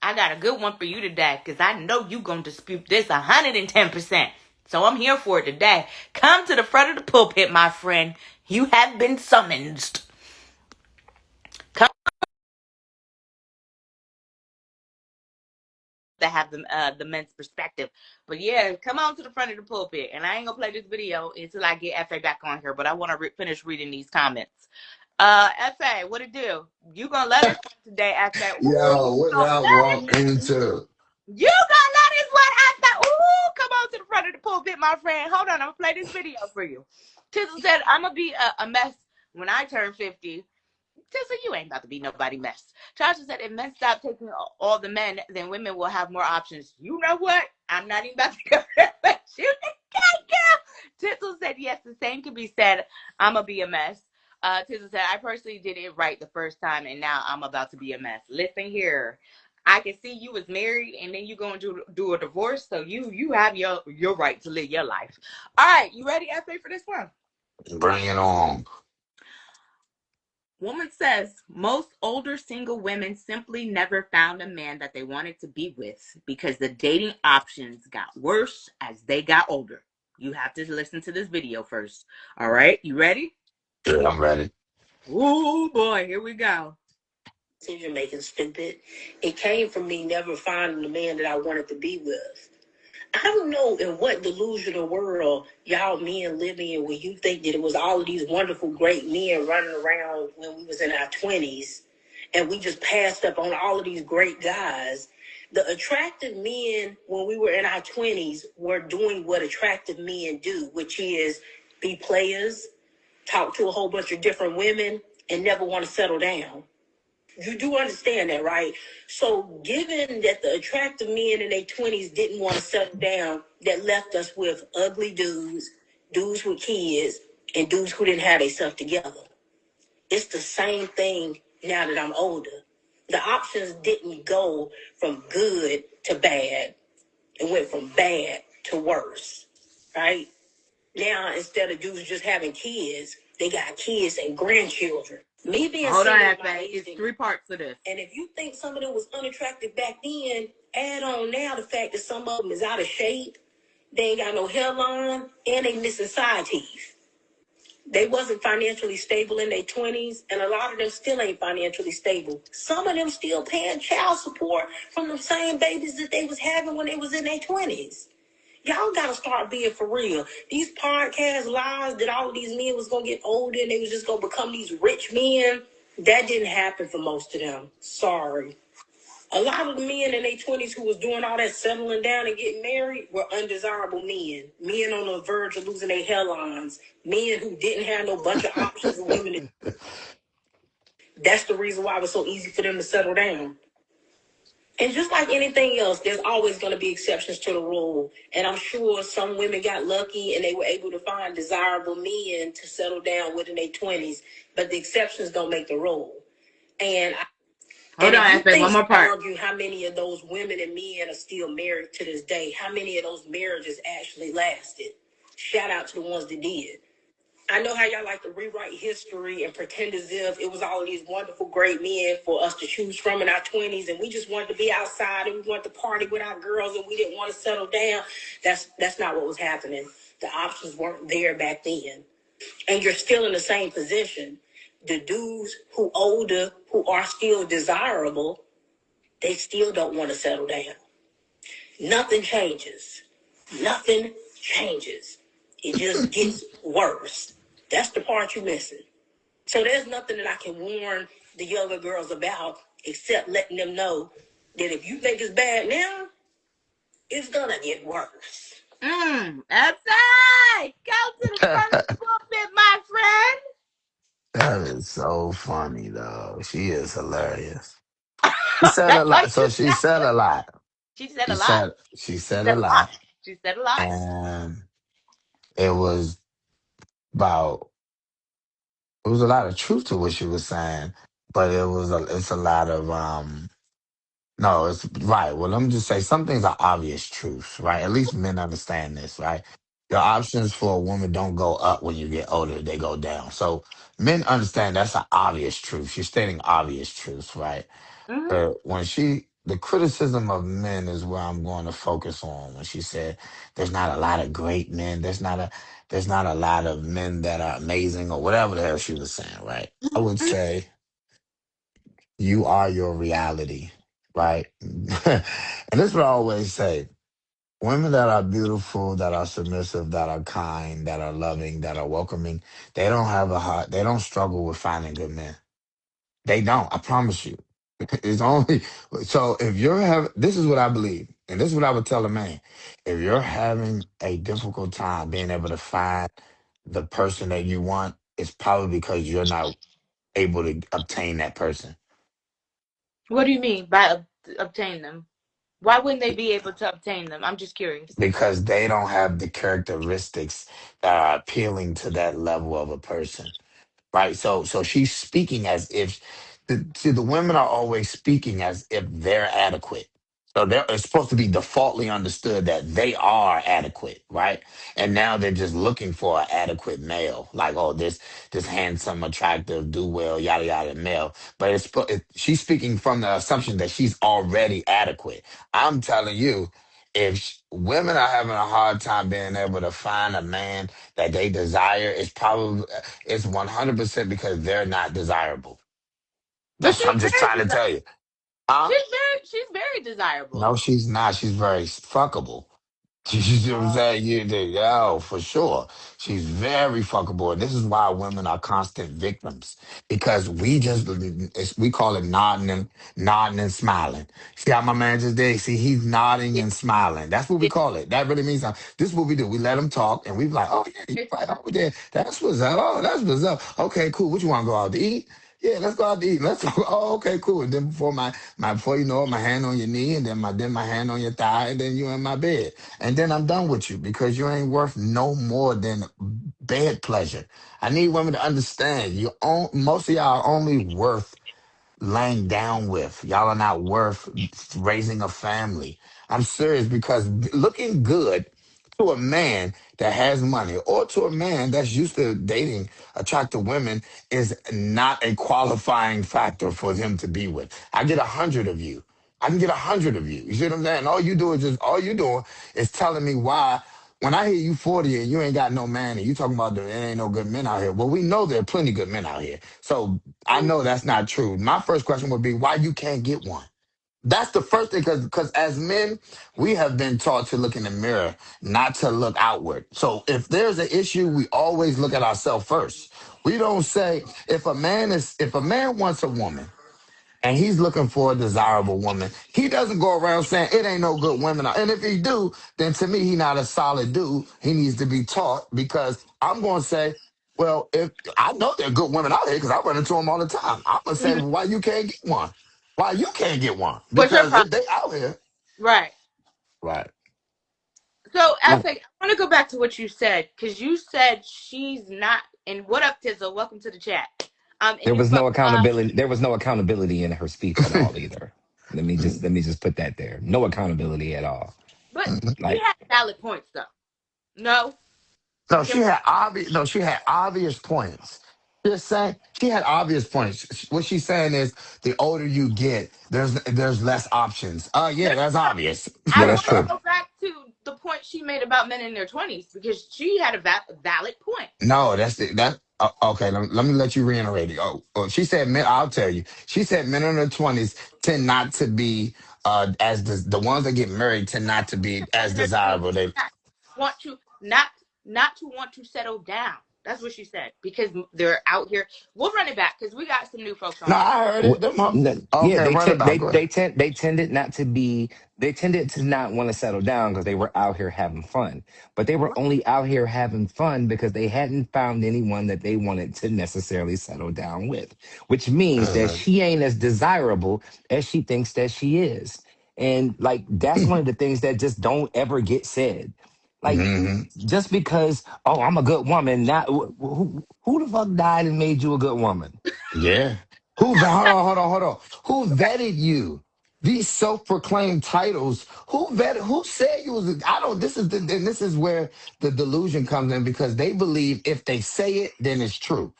I got a good one for you today, because I know you going to dispute this 110%. So I'm here for it today. Come to the front of the pulpit, my friend. You have been summoned. Come to have the men's perspective. But yeah, come on to the front of the pulpit. And I ain't going to play this video until I get F.A. back on here. But I want to finish reading these comments. F.A., what it do? You going to let us today, F.A. Yo, what y'all walk into? You gonna let us what I thought? Ooh, come on to the front of the pulpit, my friend. Hold on, I'm gonna play this video for you. Tizzle said, I'm gonna be a mess when I turn 50. Tizzle, you ain't about to be nobody mess. Tasha said, if men stop taking all the men, then women will have more options. You know what? I'm not even about to go there, but you can go. Tizzle said, yes, the same can be said. I'm gonna be a mess. Tizzle said, I personally did it right the first time, and now I'm about to be a mess. Listen here. I can see you was married and then you going to do a divorce. So you have your right to live your life. All right. You ready, F.A., for this one? Bring it on. Woman says, most older single women simply never found a man that they wanted to be with because the dating options got worse as they got older. You have to listen to this video first. All right. You ready? Yeah, I'm ready. Oh, boy. Here we go. Decision making stupid. It came from me never finding the man that I wanted to be with. I don't know in what delusional world y'all men live in where you think that it was all of these wonderful, great men running around when we was in our 20s and we just passed up on all of these great guys. The attractive men when we were in our 20s were doing what attractive men do, which is be players, talk to a whole bunch of different women, and never want to settle down. You do understand that, right? So given that the attractive men in their 20s didn't want to settle down, that left us with ugly dudes, dudes with kids, and dudes who didn't have their stuff together. It's the same thing now that I'm older. The options didn't go from good to bad. It went from bad to worse, right? Now, instead of dudes just having kids, They got kids and grandchildren. Me being Hold on, single at my Efe. age, It's three parts to this. and if you think some of them was unattractive back then, add on now the fact that some of them is out of shape, they ain't got no hairline, and they missing side teeth. They wasn't financially stable in their 20s, and a lot of them still ain't financially stable. Some of them still paying child support from the same babies that they was having when they was in their 20s. Y'all gotta start being for real. These podcast lies that all of these men was gonna get older and they was just gonna become these rich men, that didn't happen for most of them. Sorry. A lot of the men in their 20s who was doing all that settling down and getting married were undesirable men. Men on the verge of losing their hairlines. Men who didn't have no bunch of options of women. That's the reason why it was so easy for them to settle down. And just like anything else, there's always going to be exceptions to the rule. And I'm sure some women got lucky and they were able to find desirable men to settle down with in their 20s. But the exceptions don't make the rule. And Hold on, if you Efe. One more part. argue how many of those women and men are still married to this day, how many of those marriages actually lasted? Shout out to the ones that did. I know how y'all like to rewrite history and pretend as if it was all of these wonderful, great men for us to choose from in our 20s, and we just wanted to be outside and we wanted to party with our girls and we didn't want to settle down. That's not what was happening. The options weren't there back then. And you're still in the same position. The dudes who older, who are still desirable, they still don't want to settle down. Nothing changes. Nothing changes. It just gets worse. That's the part you're missing. So there's nothing that I can warn the younger girls about except letting them know that if you think it's bad now, it's gonna get worse. Efe! Go to the first pulpit, my friend! That is so funny, though. She is hilarious. She said a That's all lot. So you she got. said a lot. She said She a lot. said she She said said a a lot. lot, She said a lot. and it was about it was a lot of truth to what she was saying, but it's a lot of no, it's right. Well, let me just say some things are obvious truths, right? At least men understand this, right? Your options for a woman don't go up when you get older; they go down. So men understand that's an obvious truth. She's stating obvious truths, right? Mm-hmm. The criticism of men is where I'm going to focus on. When she said, "There's not a lot of great men. There's not a lot of men that are amazing," or whatever the hell she was saying, right? I would say you are your reality, right? And this is what I always say. Women that are beautiful, that are submissive, that are kind, that are loving, that are welcoming, they don't have a heart. They don't struggle with finding good men. They don't. I promise you. It's only so if you're having. This is what I believe, and this is what I would tell a man. If you're having a difficult time being able to find the person that you want, it's probably because you're not able to obtain that person What do you mean by obtain them? Why wouldn't they be able to obtain them? I'm just curious. because they don't have the characteristics that are appealing to that level of a person. Right? So she's speaking as if the women are always speaking as if they're adequate. So it's supposed to be defaultly understood that they are adequate, right? And now they're just looking for an adequate male, like oh this handsome, attractive, do well, yada yada male. But she's speaking from the assumption that she's already adequate. I'm telling you, if women are having a hard time being able to find a man that they desire, it's 100% because they're not desirable. But That's what she's I'm just very trying to tell you. Huh? she's very desirable. No, she's not. She's very fuckable. You see what I'm saying? Yo, for sure. She's very fuckable. And this is why women are constant victims. Because we call it nodding and smiling. See how my man just did? See, he's nodding Yeah, and smiling. That's what we yeah. call it. That really means something. This is what we do. We let him talk and we be like, oh, yeah, you're right. Oh, yeah, that's what's up. Oh, that's what's up. Okay, cool. What you want to go out to eat? Yeah, let's go out to eat. Let's go. Oh, okay, cool. And then before you know it, my hand on your knee, and then my hand on your thigh, and then you in my bed. And then I'm done with you because you ain't worth no more than bed pleasure. I need women to understand most of y'all are only worth laying down with. Y'all are not worth raising a family. I'm serious because looking good to a man that has money or to a man that's used to dating attractive women is not a qualifying factor for him to be with. I get 100 of you. I can get 100 of you. You see what I'm saying? All you doing is telling me why. When I hear you 40 and you ain't got no man and you talking about there ain't no good men out here. Well, we know there are plenty good men out here. So I know that's not true. My first question would be why you can't get one? That's the first thing, because as men, we have been taught to look in the mirror, not to look outward. So if there's an issue, we always look at ourselves first. We don't say if a man wants a woman and he's looking for a desirable woman, he doesn't go around saying it ain't no good women out. And if he do, then to me he not a solid dude. He needs to be taught because I'm going to say, well, if I know there are good women out here because I run into them all the time. I'm gonna say, Mhm. well, why you can't get one? Why you can't get one? What's your Because problem? if they out here, Right. right? So, Mm. Epic, I want to go back to what you said because you said she's not. And what up, Tizzle? Welcome to the chat. And There you was spoke. no accountability. There was no accountability in her speech at all either. Let me just put that there. No accountability at all. But she Like had valid points, though. No, No, there she had obvious. No, she had obvious points. Just saying, she had obvious points. What she's saying is, the older you get, there's less options. no, Yeah, that's obvious. yeah, I that's want to true. go back to the point she made about men in their 20s because she had a valid point. No, okay. Let me let you reiterate it. She said men. I'll tell you. She said men in their 20s tend not to be as the ones that get married tend not to be as In their 20s, desirable. They want to not to want to settle down. That's what she said because they're out here. We'll run it back because we got some new folks No, on here. I heard it. Yeah, Okay, run it back. Go ahead. they tended to not want to settle down because they were out here having fun. But they were What? only out here having fun because they hadn't found anyone that they wanted to necessarily settle down with, which means that Uh, she ain't as desirable as she thinks that she is. And like that's one of the things that just don't ever get said. Like mhm. just because, oh, I'm a good woman, not who the fuck died and made you a good woman? Yeah. Hold on. Who vetted you? These self-proclaimed titles. Who vetted? Who said you was? I don't. This is where the delusion comes in because they believe if they say it, then it's true.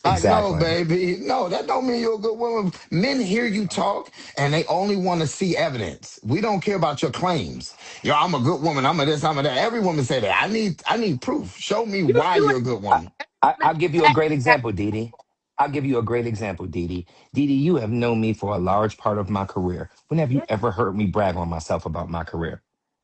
Like, no, Exactly. baby, no, that don't mean you're a good woman. Men hear you talk, and they only want to see evidence. We don't care about your claims. Yo, I'm a good woman. I'm a this. I'm a that. Every woman say that. I need proof. Show me why You you're a good I, woman. I'll give you a great example, Didi. I'll give you a great example, Didi. Didi, you have known me for a large part of my career. When have you ever heard me brag on myself about my career?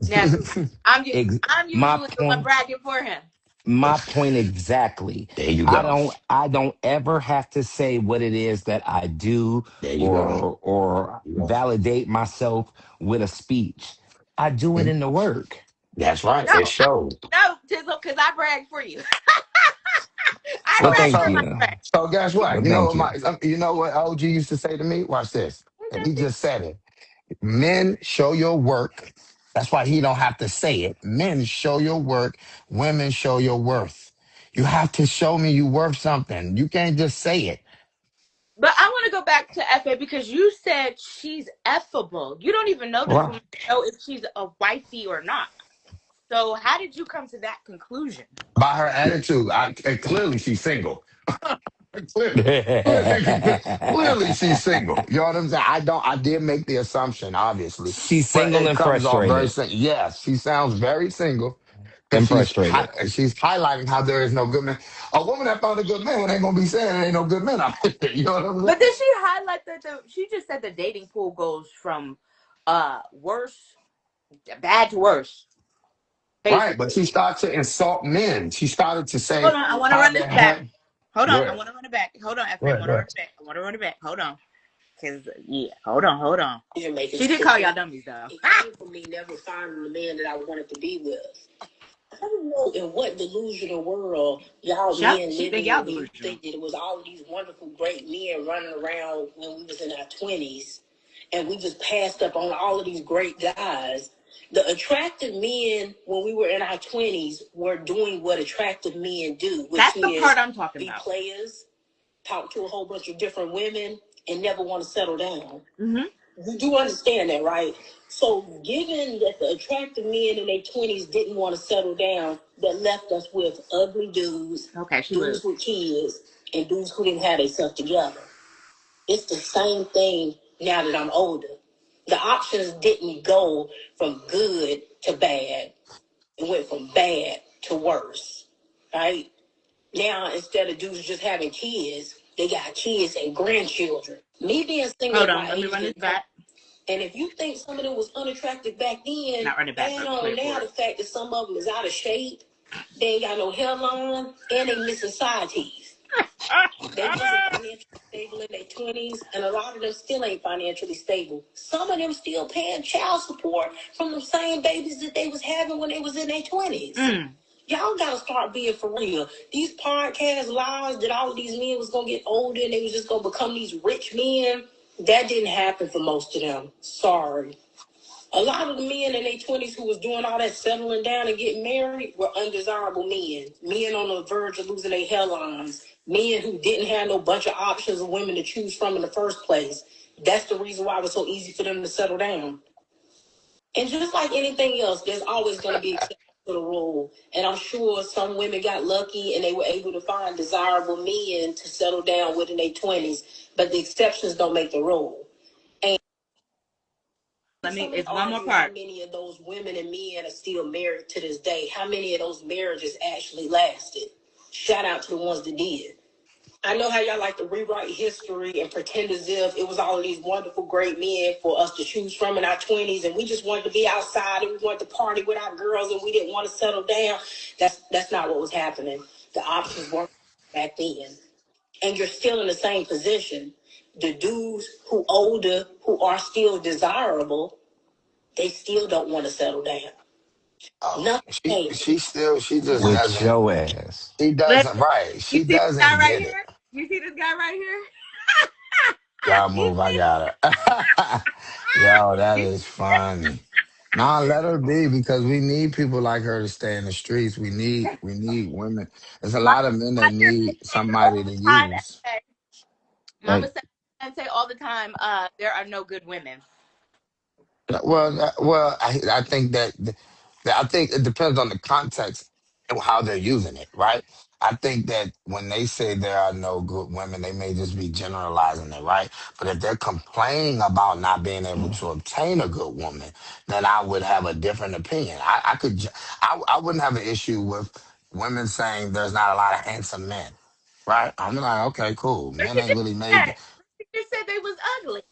never. I'm Ex- I'm my usually the one point, bragging for him. my point exactly. There you I go. don't I don't ever have to say what it is that I do There you go. or You go. validate myself with a speech. I do it Mm, in the work. that's right. No, It showed. no, Tizzle, because I brag for you. I Well, So, brag thank for so, my you. brag. so, guess what? Well, thank you. You know what OG used to say to me? Watch this. What's And that he thing? just said it. Men show your work. That's why he don't have to say it. Men show your work. Women show your worth. You have to show me you worth something. You can't just say it. But I want to go back to FA because you said she's effable. You don't even know this Right. woman to know if she's a wifey or not. So how did you come to that conclusion? By her attitude, clearly she's single. Clearly, clearly, clearly she's single. You know what I'm saying? I did make the assumption, obviously, She's but single it and comes off very frustrated. single. Yes, she sounds very single because And frustrated. she's highlighting how there is no good man. A woman that found a good man ain't gonna be saying there ain't no good men out there. You know what I'm But saying? did she highlight that she just said the dating pool goes from worse bad to worse, Right, but basically. she started to insult men. She started to Hold say on, I want to how run they this back. had. Hold Go on, I ahead. want to run it back. Hold on, Go FA, I ahead. want Go to run ahead. it back. I want to run it back. Hold on. Cause yeah, hold on. You're making She did call y'all stupid. dummies though. It came from me never finding the man that I wanted to be with. I don't know in what delusional world y'all men She live think in y'all when you delusional. think that it was all of these wonderful, great men running around when we was in our 20s, and we just passed up on all of these great guys. The attractive men when we were in our 20s were doing what attractive men do, which That's the is part I'm talking be about. players, talk to a whole bunch of different women, and never want to settle down. Mm-hmm. You do understand that, right? So, given that the attractive men in their 20s didn't want to settle down, that left us with ugly dudes, Okay, she dudes was. with kids, and dudes who didn't have themselves together. It's the same thing now that I'm older. The options didn't go from good to bad. It went from bad to worse, right? Now, instead of dudes just having kids, they got kids and grandchildren. Me being single Hold at on, my let me age run this didn't come. back. And if you think some of them was unattractive back then, Not run it back, add but on play it now for the fact that some of them is out of shape, they ain't got no hairline, and they missing side teeth. They wasn't financially stable in their 20s, and a lot of them still ain't financially stable. Some of them still paying child support from the same babies that they was having when they was in their 20s. Y'all gotta start being for real. These podcast lies that all of these men was gonna get older and they was just gonna become these rich men, that didn't happen for most of them. Sorry. A lot of the men in their 20s who was doing all that settling down and getting married were undesirable men. Men on the verge of losing their hairlines. Men who didn't have no bunch of options of women to choose from in the first place. That's the reason why it was so easy for them to settle down. And just like anything else, there's always going to be exceptions to the rule. And I'm sure some women got lucky and they were able to find desirable men to settle down with in their 20s. But the exceptions don't make the rule. And Let me. somebody It's one more argue how part. many of those women and men are still married to this day. How many of those marriages actually lasted? Shout out to the ones that did. I know how y'all like to rewrite history and pretend as if it was all of these wonderful, great men for us to choose from in our 20s, and we just wanted to be outside and we wanted to party with our girls and we didn't want to settle down. That's not what was happening. The options weren't back then. And you're still in the same position. The dudes who older, who are still desirable, they still don't want to settle down. Oh, Nothing changed. she just With doesn't, your ass. she Let doesn't, right. you She see this guy doesn't right get it. here. You see this guy right here. Y'all You move, I see. got her. Yo, that is funny. Nah, let her be because we need people like her to stay in the streets. We need women. There's a My lot of men I that hear men need say all somebody to the time. use. Mama Like, said and say all the time. There are no good women. I think that I think it depends on the context and how they're using it, right? I think that when they say there are no good women, they may just be generalizing it, right? But if they're complaining about not being able to obtain a good woman, then I would have a different opinion. I wouldn't have an issue with women saying there's not a lot of handsome men, right? I'm like, okay, cool. But Men you ain't just really made. said you just said they was ugly.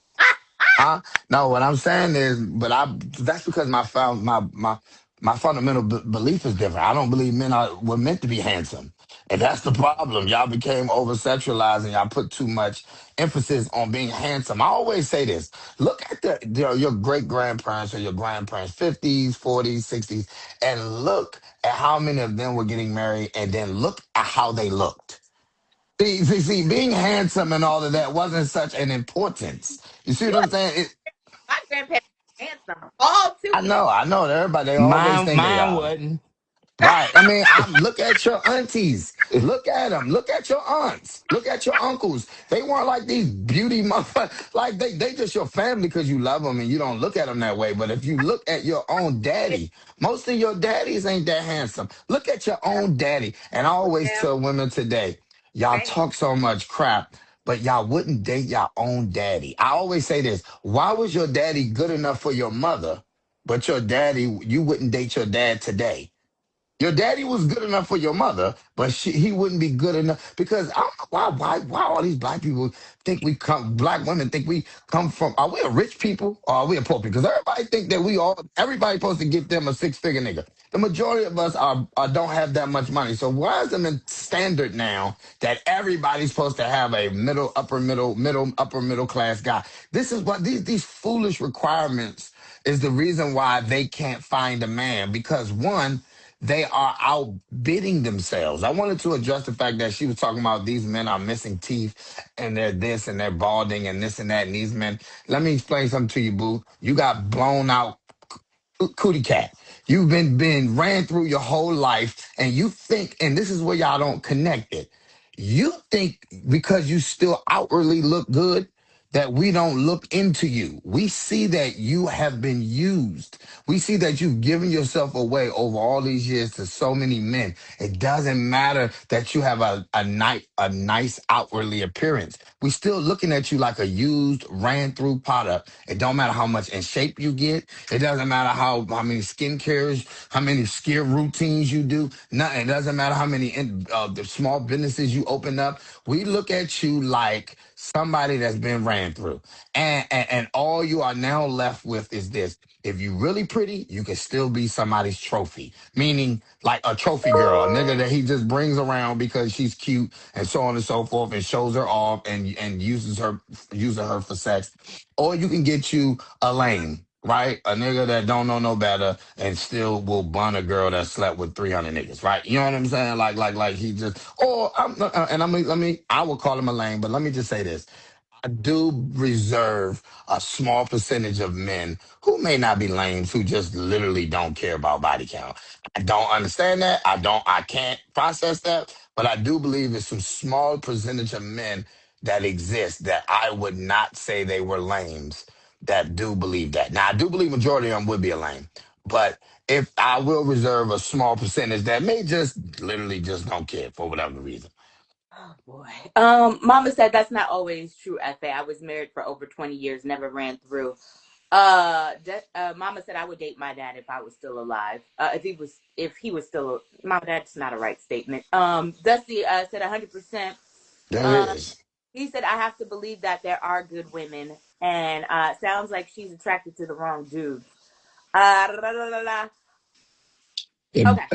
Huh? No, what I'm saying is, but I that's because my fundamental belief is different. I don't believe men are were meant to be handsome, and that's the problem. Y'all became over sexualized, and y'all put too much emphasis on being handsome. I always say this: look at your great grandparents or your grandparents, 50s, 40s, 60s, and look at how many of them were getting married, and then look at how they looked. See, being handsome and all of that wasn't such an importance. You see You what I'm saying? my grandparents were handsome. All too handsome. I know. Everybody they always think they mine are. wasn't. Right. I mean, I look at your aunties. Look at them. Look at your aunts. Look at your uncles. They weren't like these beauty motherfuckers. Like they just your family because you love them and you don't look at them that way. But if you look at your own daddy, most of your daddies ain't that handsome. Look at your own daddy. And I always Well, tell women today, y'all thank talk so much crap, but y'all wouldn't date your own daddy. I always say this. Why was your daddy good enough for your mother, but your daddy, you wouldn't date your dad today? Your daddy was good enough for your mother, but he wouldn't be good enough because I don't know why all these black people think black women think we come from, are we a rich people or are we a poor people? Because everybody think that everybody supposed to get them a six-figure nigga. The majority of us don't have that much money. So why is it standard now that everybody's supposed to have a upper middle class guy? This is what these foolish requirements is the reason why they can't find a man because one, they are outbidding themselves. I wanted to address the fact that she was talking about these men are missing teeth and they're this and they're balding and this and that. And these men, let me explain something to you, boo. You got blown out cootie cat. You've been ran through your whole life and you think, and this is where y'all don't connect it. You think because you still outwardly look good that we don't look into you. We see that you have been used. We see that you've given yourself away over all these years to so many men. It doesn't matter that you have a nice outwardly appearance. We still looking at you like a used, ran through product. It don't matter how much in shape you get. It doesn't matter how many skincare, how many skin routines you do. Nothing. It doesn't matter how many the small businesses you open up. We look at you like somebody that's been ran through, and all you are now left with is this: if you really pretty, you can still be somebody's trophy. Meaning, like a trophy girl, a nigga that he just brings around because she's cute and so on and so forth, and shows her off and using her for sex. Or you can get you a lame. Right, a nigga that don't know no better and still will bun a girl that slept with 300 niggas. Right, you know what I'm saying? Like he just. Or and I would call him a lame, but let me just say this: I do reserve a small percentage of men who may not be lames, who just literally don't care about body count. I don't understand that. I can't process that. But I do believe it's some small percentage of men that exist that I would not say they were lames that do believe that. Now, I do believe majority of them would be a lame. But if I will reserve a small percentage that may just literally just don't care for whatever reason. Oh boy. Mama said that's not always true, FA. I was married for over 20 years, never ran through. Mama said I would date my dad if I was still alive. If he was still, my dad's not a right statement. Dusty said 100%. There Uh, is. he said I have to believe that there are good women, and sounds like she's attracted to the wrong dudes. La, la, la, la. It, Okay.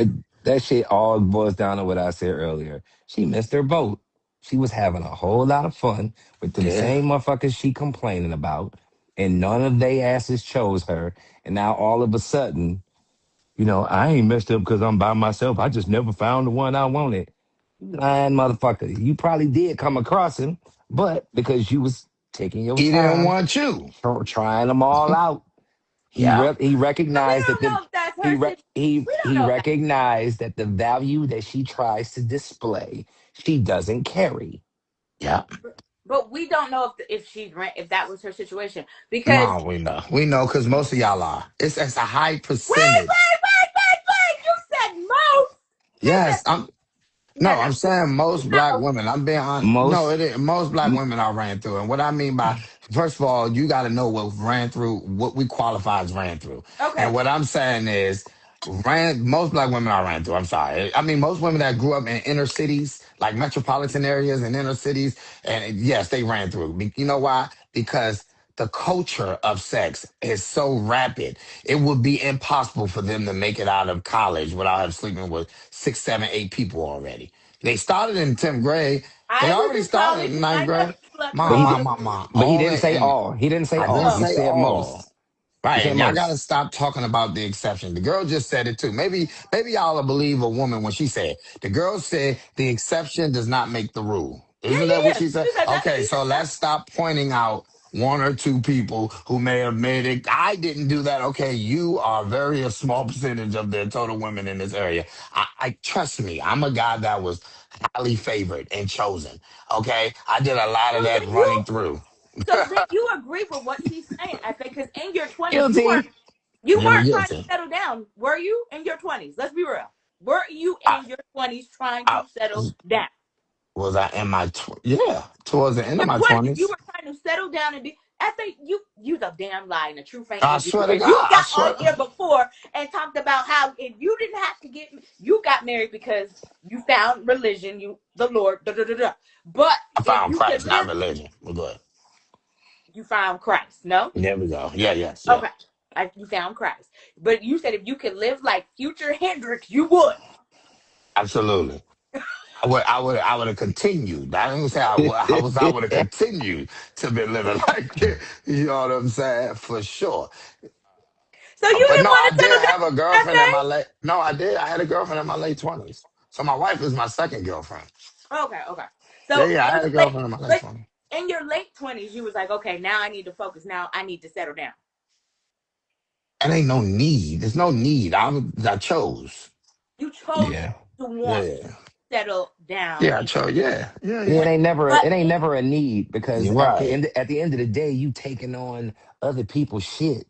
that shit all boils down to what I said earlier. She missed her boat. She was having a whole lot of fun with them Yeah. same motherfuckers she complaining about, and none of they asses chose her. And now all of a sudden, I ain't messed up because I'm by myself. I just never found the one I wanted. You lying motherfucker. You probably did come across him, but because you was taking your He didn't time, want you. trying them all out. Yeah. He So we recognized that don't know if that's her situation. We don't he know if that's. recognized that the value that she tries to display, she doesn't carry. Yeah. But we don't know if that was her situation because No, we know. We know because most of y'all are. It's a high wait, percentage. wait, wait, wait, wait. You said most. You said Yes, no, no, no, I'm saying most black no. women. I'm being honest. No, Most it is. Most black m- women are ran through. And what I mean by, first of all, you got to know what ran through, what we qualify as ran through. And Okay, what I'm saying is, most black women are ran through. I'm sorry. I mean, most women that grew up in inner cities, like metropolitan areas and inner cities, and yes, they ran through. You know why? Because the culture of sex is so rapid. It would be impossible for them to make it out of college without have sleeping with six, seven, eight people already. They started in 10th grade. They I was already in started college in and I ninth never grade. slept for but all. he All didn't say in. all. He didn't say I didn't all. He say said all. most. He Right, said and y'all gotta most. stop talking about the exception. The girl just said it too. Maybe y'all will believe a woman when she said the girl said the exception does not make the rule. Yeah, Isn't that yeah, what yeah. she said? She said that. Okay, She said so that. let's stop pointing out one or two people who may have made it. I didn't do that. Okay, you are very a small percentage of the total women in this area. I trust me. I'm a guy that was highly favored and chosen. Okay, I did a lot So of that then you, running through. so then you agree with what she's saying, I think, because in your 20s, Guilty. you Really weren't trying to guilty. settle down, were you? In your 20s, let's be real. Were you I, in your 20s trying I to settle down? was I in my yeah towards the end of Your my 20s, you 20s. were trying to settle down and be. I think you the damn lie and the truth ain't I in you swear to because you God, I got swear. on here before and talked about how if you didn't have to you got married because you found religion, the Lord, da da da da. But I if found you could Christ, not live, religion. We're good. you found Christ. No, There we go. Yeah, yes, yeah. okay, you found Christ. But you said if you could live like future Hendrix, you would. Absolutely. I would have continued. I didn't say I would. I would have continued to be living like it. You know what I'm saying? For sure. So you But didn't no, want I to did settle have a down, girlfriend in my FA? late. No, I did. I had a girlfriend in my late 20s. So my wife is my second girlfriend. Okay, okay. Yeah, So yeah. I in had your a late, girlfriend in my late but 20s. in your late 20s, you was like, okay, now I need to focus. Now I need to settle down. And ain't no need. There's no need. I chose. You chose Yeah. to want. Yeah. settle down Yeah, and so yeah, yeah, Yeah, yeah. but it ain't never a need because You're right. at the end of the day, you taking on other people's shit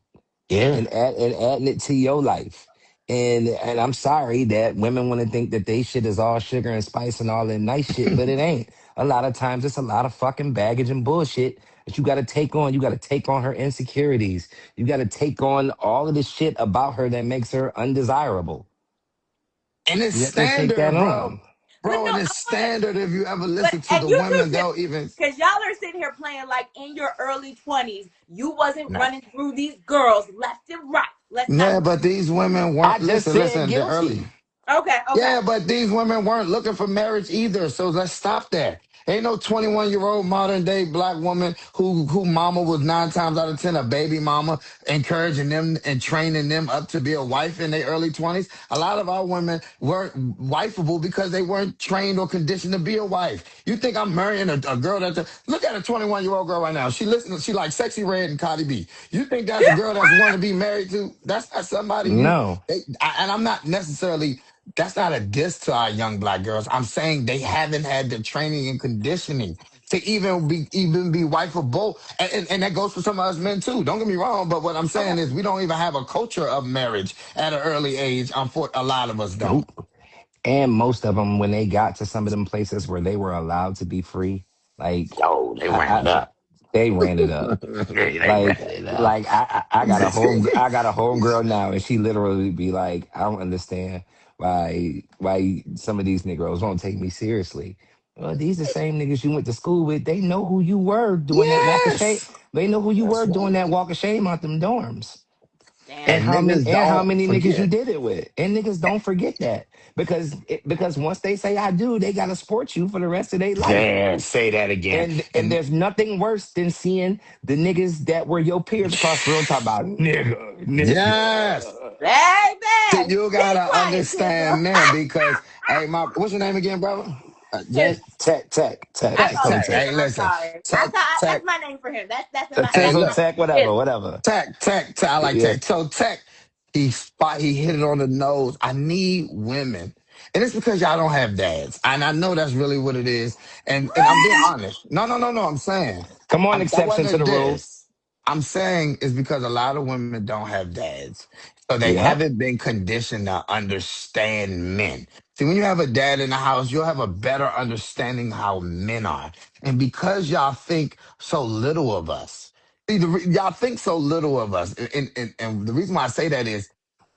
Yeah. and adding it to your life. And I'm sorry that women want to think that they shit is all sugar and spice and all that nice shit, but it ain't. A lot of times it's a lot of fucking baggage and bullshit that you got to take on. You got to take on her insecurities. You got to take on all of the shit about her that makes her undesirable. And it's You have to take that standard, bro. on. but Bro, no, and I it's want to. standard if you ever But listen to and the you women, too, they'll even because y'all are sitting here playing like in your early 20s, you wasn't nah. running through these girls left and right. Let's not. Yeah, but these women I weren't just listen, said listen, the early. guilty. Okay, okay. Yeah, but these women weren't looking for marriage either. So let's stop that. Ain't no 21-year-old modern day black woman who mama was 9 times out of 10 a baby mama, encouraging them and training them up to be a wife in their early 20s. A lot of our women weren't wifeable because they weren't trained or conditioned to be a wife. You think I'm marrying a girl look at a 21-year-old girl right now. She like Sexy Red and Cardi B. You think that's a girl that's want to be married to? That's not somebody No. and I'm not necessarily that's not a diss to our young black girls. I'm saying they haven't had the training and conditioning to even be wifeable. And that goes for some of us men too. Don't get me wrong, but what I'm Okay. saying is we don't even have a culture of marriage at an early age. A lot of us don't. Nope. And most of them, when they got to some of them places where they were allowed to be free, like Oh, they ran I, it up. they ran it up. They ran it up. I got a I got a home girl now, and she literally be like, I don't understand why some of these Negroes won't take me seriously. Well, these the same niggas you went to school with. They know who you were doing that walk of shame. Yes, They know who you that's were doing right. that walk of shame out them dorms. Damn. And how Don't many niggas you forget. did it with. And niggas don't forget that. Because once they say I do, they gotta support you for the rest of their life. Yeah, say that again. And And there's nothing worse than seeing the niggas that were your peers across the room talk about nigga, yes. nigga. See, Baby, you be gotta quiet, Tizzle. understand them because, hey, what's your name again, brother? Tizzle. Jay? I Tech. Tech, call him Call him Tech. Tech. Hey, Tizzle. I'm listen, sorry. Tech, That's Tech. my name for him. Hey, That's Tizzle look, my Tech, Tizzle. whatever. Tech. I like Yeah. Tech. So Tech, he hit it on the nose. I need women, and it's because y'all don't have dads, and I know that's really what it is. And I'm being honest. No. I'm saying Come on, that exception wasn't a to the rule. diss. I'm saying it's because a lot of women don't have dads, so they Yep. haven't been conditioned to understand men. See, when you have a dad in the house, you'll have a better understanding how men are, and because y'all think so little of us. See, y'all think so little of us, and the reason why I say that is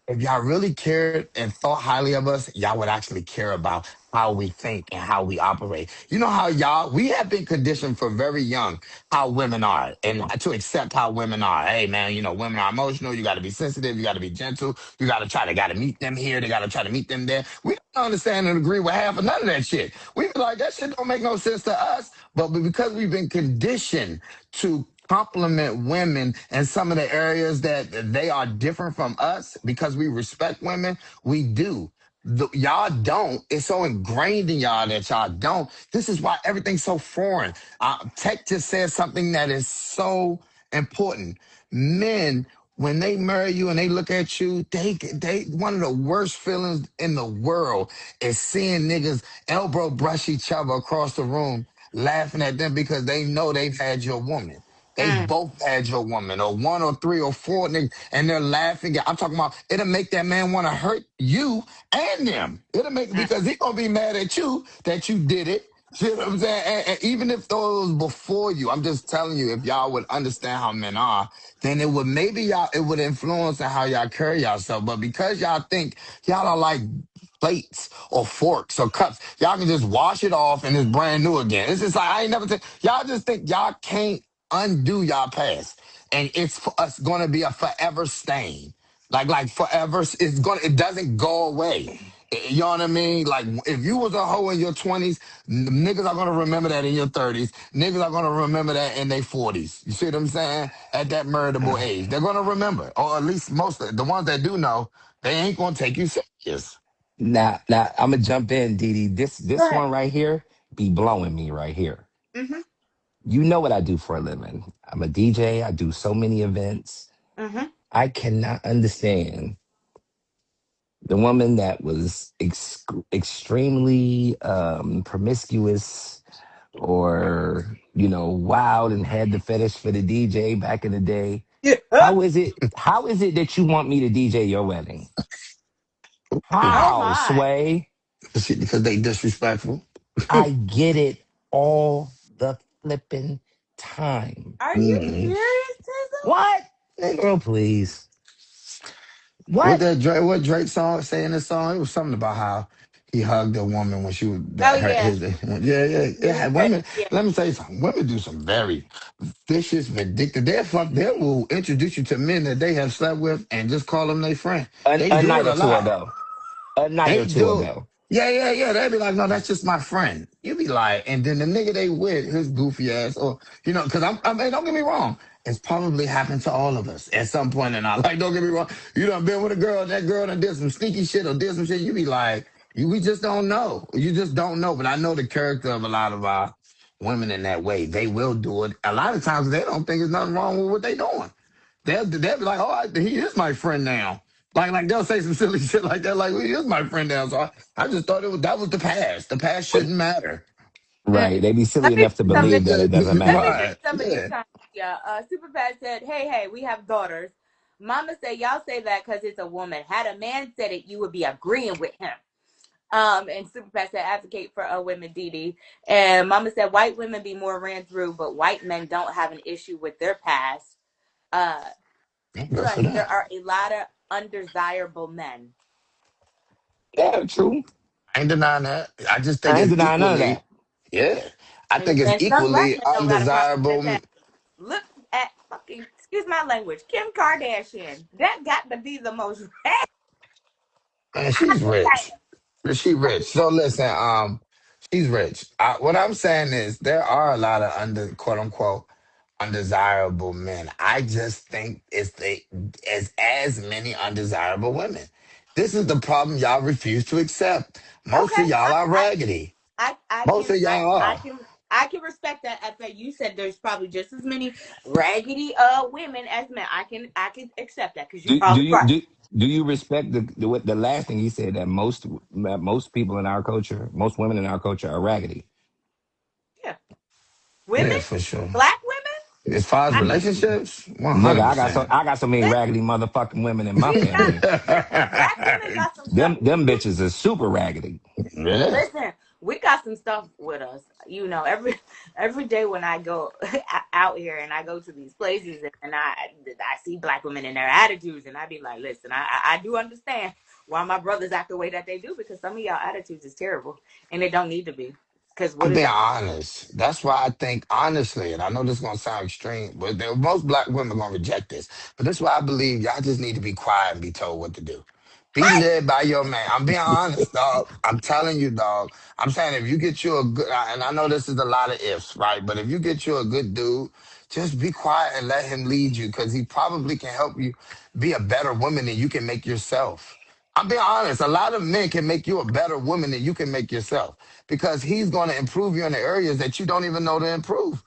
if y'all really cared and thought highly of us, y'all would actually care about how we think and how we operate. You know how we have been conditioned from very young how women are and to accept how women are. Hey, man, women are emotional. You got to be sensitive. You got to be gentle. Got to meet them here. They got to try to meet them there. We don't understand and agree with half of none of that shit. We be like, that shit don't make no sense to us. But because we've been conditioned to compliment women in some of the areas that they are different from us because we respect women, we do. Y'all don't. It's so ingrained in y'all that y'all don't. This is why everything's so foreign. Tech just said something that is so important. Men, when they marry you and they look at you, they one of the worst feelings in the world is seeing niggas elbow brush each other across the room laughing at them because they know they've had your woman. They Mm, both had your woman, or one or three or four niggas, and they're laughing. I'm talking about it'll make that man want to hurt you and them. It'll make mm, because he gonna be mad at you that you did it. See what I'm saying? And even if those before you, I'm just telling you, if y'all would understand how men are, then it would maybe y'all it would influence on how y'all carry yourself. But because y'all think y'all are like plates or forks or cups. Y'all can just wash it off and it's brand new again. It's just like I ain't never y'all just think y'all can't undo y'all past. And it's for us gonna be a forever stain. Like forever, it doesn't go away. You know what I mean? Like if you was a hoe in your 20s, niggas are gonna remember that in your 30s. Niggas are gonna remember that in their 40s. You see what I'm saying? At that murderable age. They're gonna remember. Or at least most of the ones that do know, they ain't gonna take you serious. Now I'm gonna jump in, Didi. go This ahead. one right here be blowing me right here. Mm-hmm. You know what I do for a living. I'm a DJ. I do so many events. Mm-hmm. I cannot understand The woman that was extremely promiscuous or, wild and had the fetish for the DJ back in the day. How is it that you want me to DJ your wedding? Oh How, my. Sway? Because they disrespectful. I get it all the flipping time. Are you Mm. serious, Tizzle? What? Girl, please. What What? that Drake? What Drake song say in the song? It was something about how he hugged a woman when she was Oh her yeah. his. Yeah, yeah, He yeah. said, Women. yeah. Let me tell you something. Women do some very vicious, vindictive. They will introduce you to men that they have slept with and just call them their friend. They A do night it or a two lot. ago. A night They or two do. ago. Yeah, yeah, yeah. They be like, no, that's just my friend. You be like, and then the nigga they with, his goofy ass, or because I mean, don't get me wrong. It's probably happened to all of us at some point in our life. Don't get me wrong. You done been with a girl, and that girl done did some sneaky shit or did some shit. You be like, we just don't know. You just don't know. But I know the character of a lot of our women in that way. They will do it. A lot of times they don't think there's nothing wrong with what they doing. They'll be like, oh, he is my friend now. Like they'll say some silly shit like that. Like, well, he is my friend now. So I just thought that was the past. The past shouldn't matter. Mm. Right. They be silly Let me enough to read something. believe that it doesn't Let me matter. read Right. some of these Yeah. comments. Yeah. Super said, hey, we have daughters. Mama said, y'all say that because it's a woman. Had a man said it, you would be agreeing with him. And Super said, advocate for women, Dee. And Mama said, white women be more ran through, but white men don't have an issue with their past. Uh, Good plus, for there them. are a lot of undesirable men. Yeah, true. I ain't denying that. I just think I ain't it's denying none of equally, that. yeah. I think it's And some black equally men don't got a problem with their undesirable. past. Look at fucking, excuse my language, Kim Kardashian. That got to be the most Man, she's rich. She rich. So listen, she's rich. What I'm saying is there are a lot of quote unquote undesirable men. I just think it's as many undesirable women. This is the problem y'all refuse to accept. Most okay. of y'all are raggedy. Most of y'all are. I can respect that. I bet you said there's probably just as many raggedy women as men. I can accept that because you're Do do probably you right. do do you respect the last thing he said, that most people in our culture, most women in our culture are raggedy? Yeah, women, Yeah, for sure. black women. As far as I, relationships, Nigga, 100%. I got so many listen, raggedy motherfucking women in my we got family. black women got some stuff Them too. bitches are super raggedy. Yeah. Listen, we got some stuff with us. Every day when I go out here and I go to these places and I see black women and their attitudes and I be like, listen, I do understand why my brothers act the way that they do because some of y'all attitudes is terrible and it don't need to be. Because what I'm is being that? honest. That's why I think, honestly, and I know this is gonna sound extreme, but most black women are gonna reject this. But that's why I believe y'all just need to be quiet and be told what to do. Be Right? led by your man. I'm being honest, dog. I'm telling you, dog. I'm saying if you get you a good, and I know this is a lot of ifs, right? But if you get you a good dude, just be quiet and let him lead you because he probably can help you be a better woman than you can make yourself. I'm being honest. A lot of men can make you a better woman than you can make yourself because he's going to improve you in the areas that you don't even know to improve.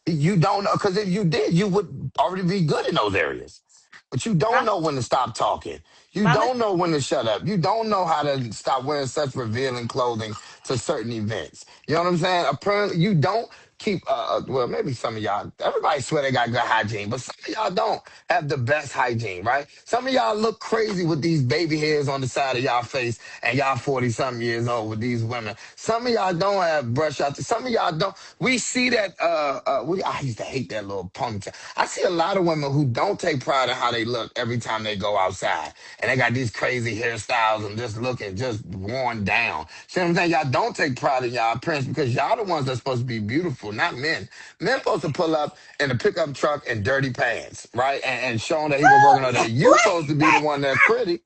You don't know because if you did, you would already be good in those areas. But you don't Mama, know when to stop talking. You mama, don't know when to shut up. You don't know how to stop wearing such revealing clothing to certain events. You know what I'm saying? Apparently, you don't keep. Well, maybe some of y'all. Everybody swear they got good hygiene, but some of y'all don't have the best hygiene, right? Some of y'all look crazy with these baby hairs on the side of y'all face, and y'all 40 something years old with these women. Some of y'all don't have brush out. Some of y'all don't. We see that. I used to hate that little ponytail. I see a lot of women who don't take pride in how they look every time they go outside, and they got these crazy hairstyles and just looking just worn down. See what I'm saying? Y'all don't take pride in y'all appearance because y'all the ones that's supposed to be beautiful, not men. Men supposed to pull up in a pickup truck in dirty pants, right? And showing that he was working on that. You supposed to be the one that's pretty.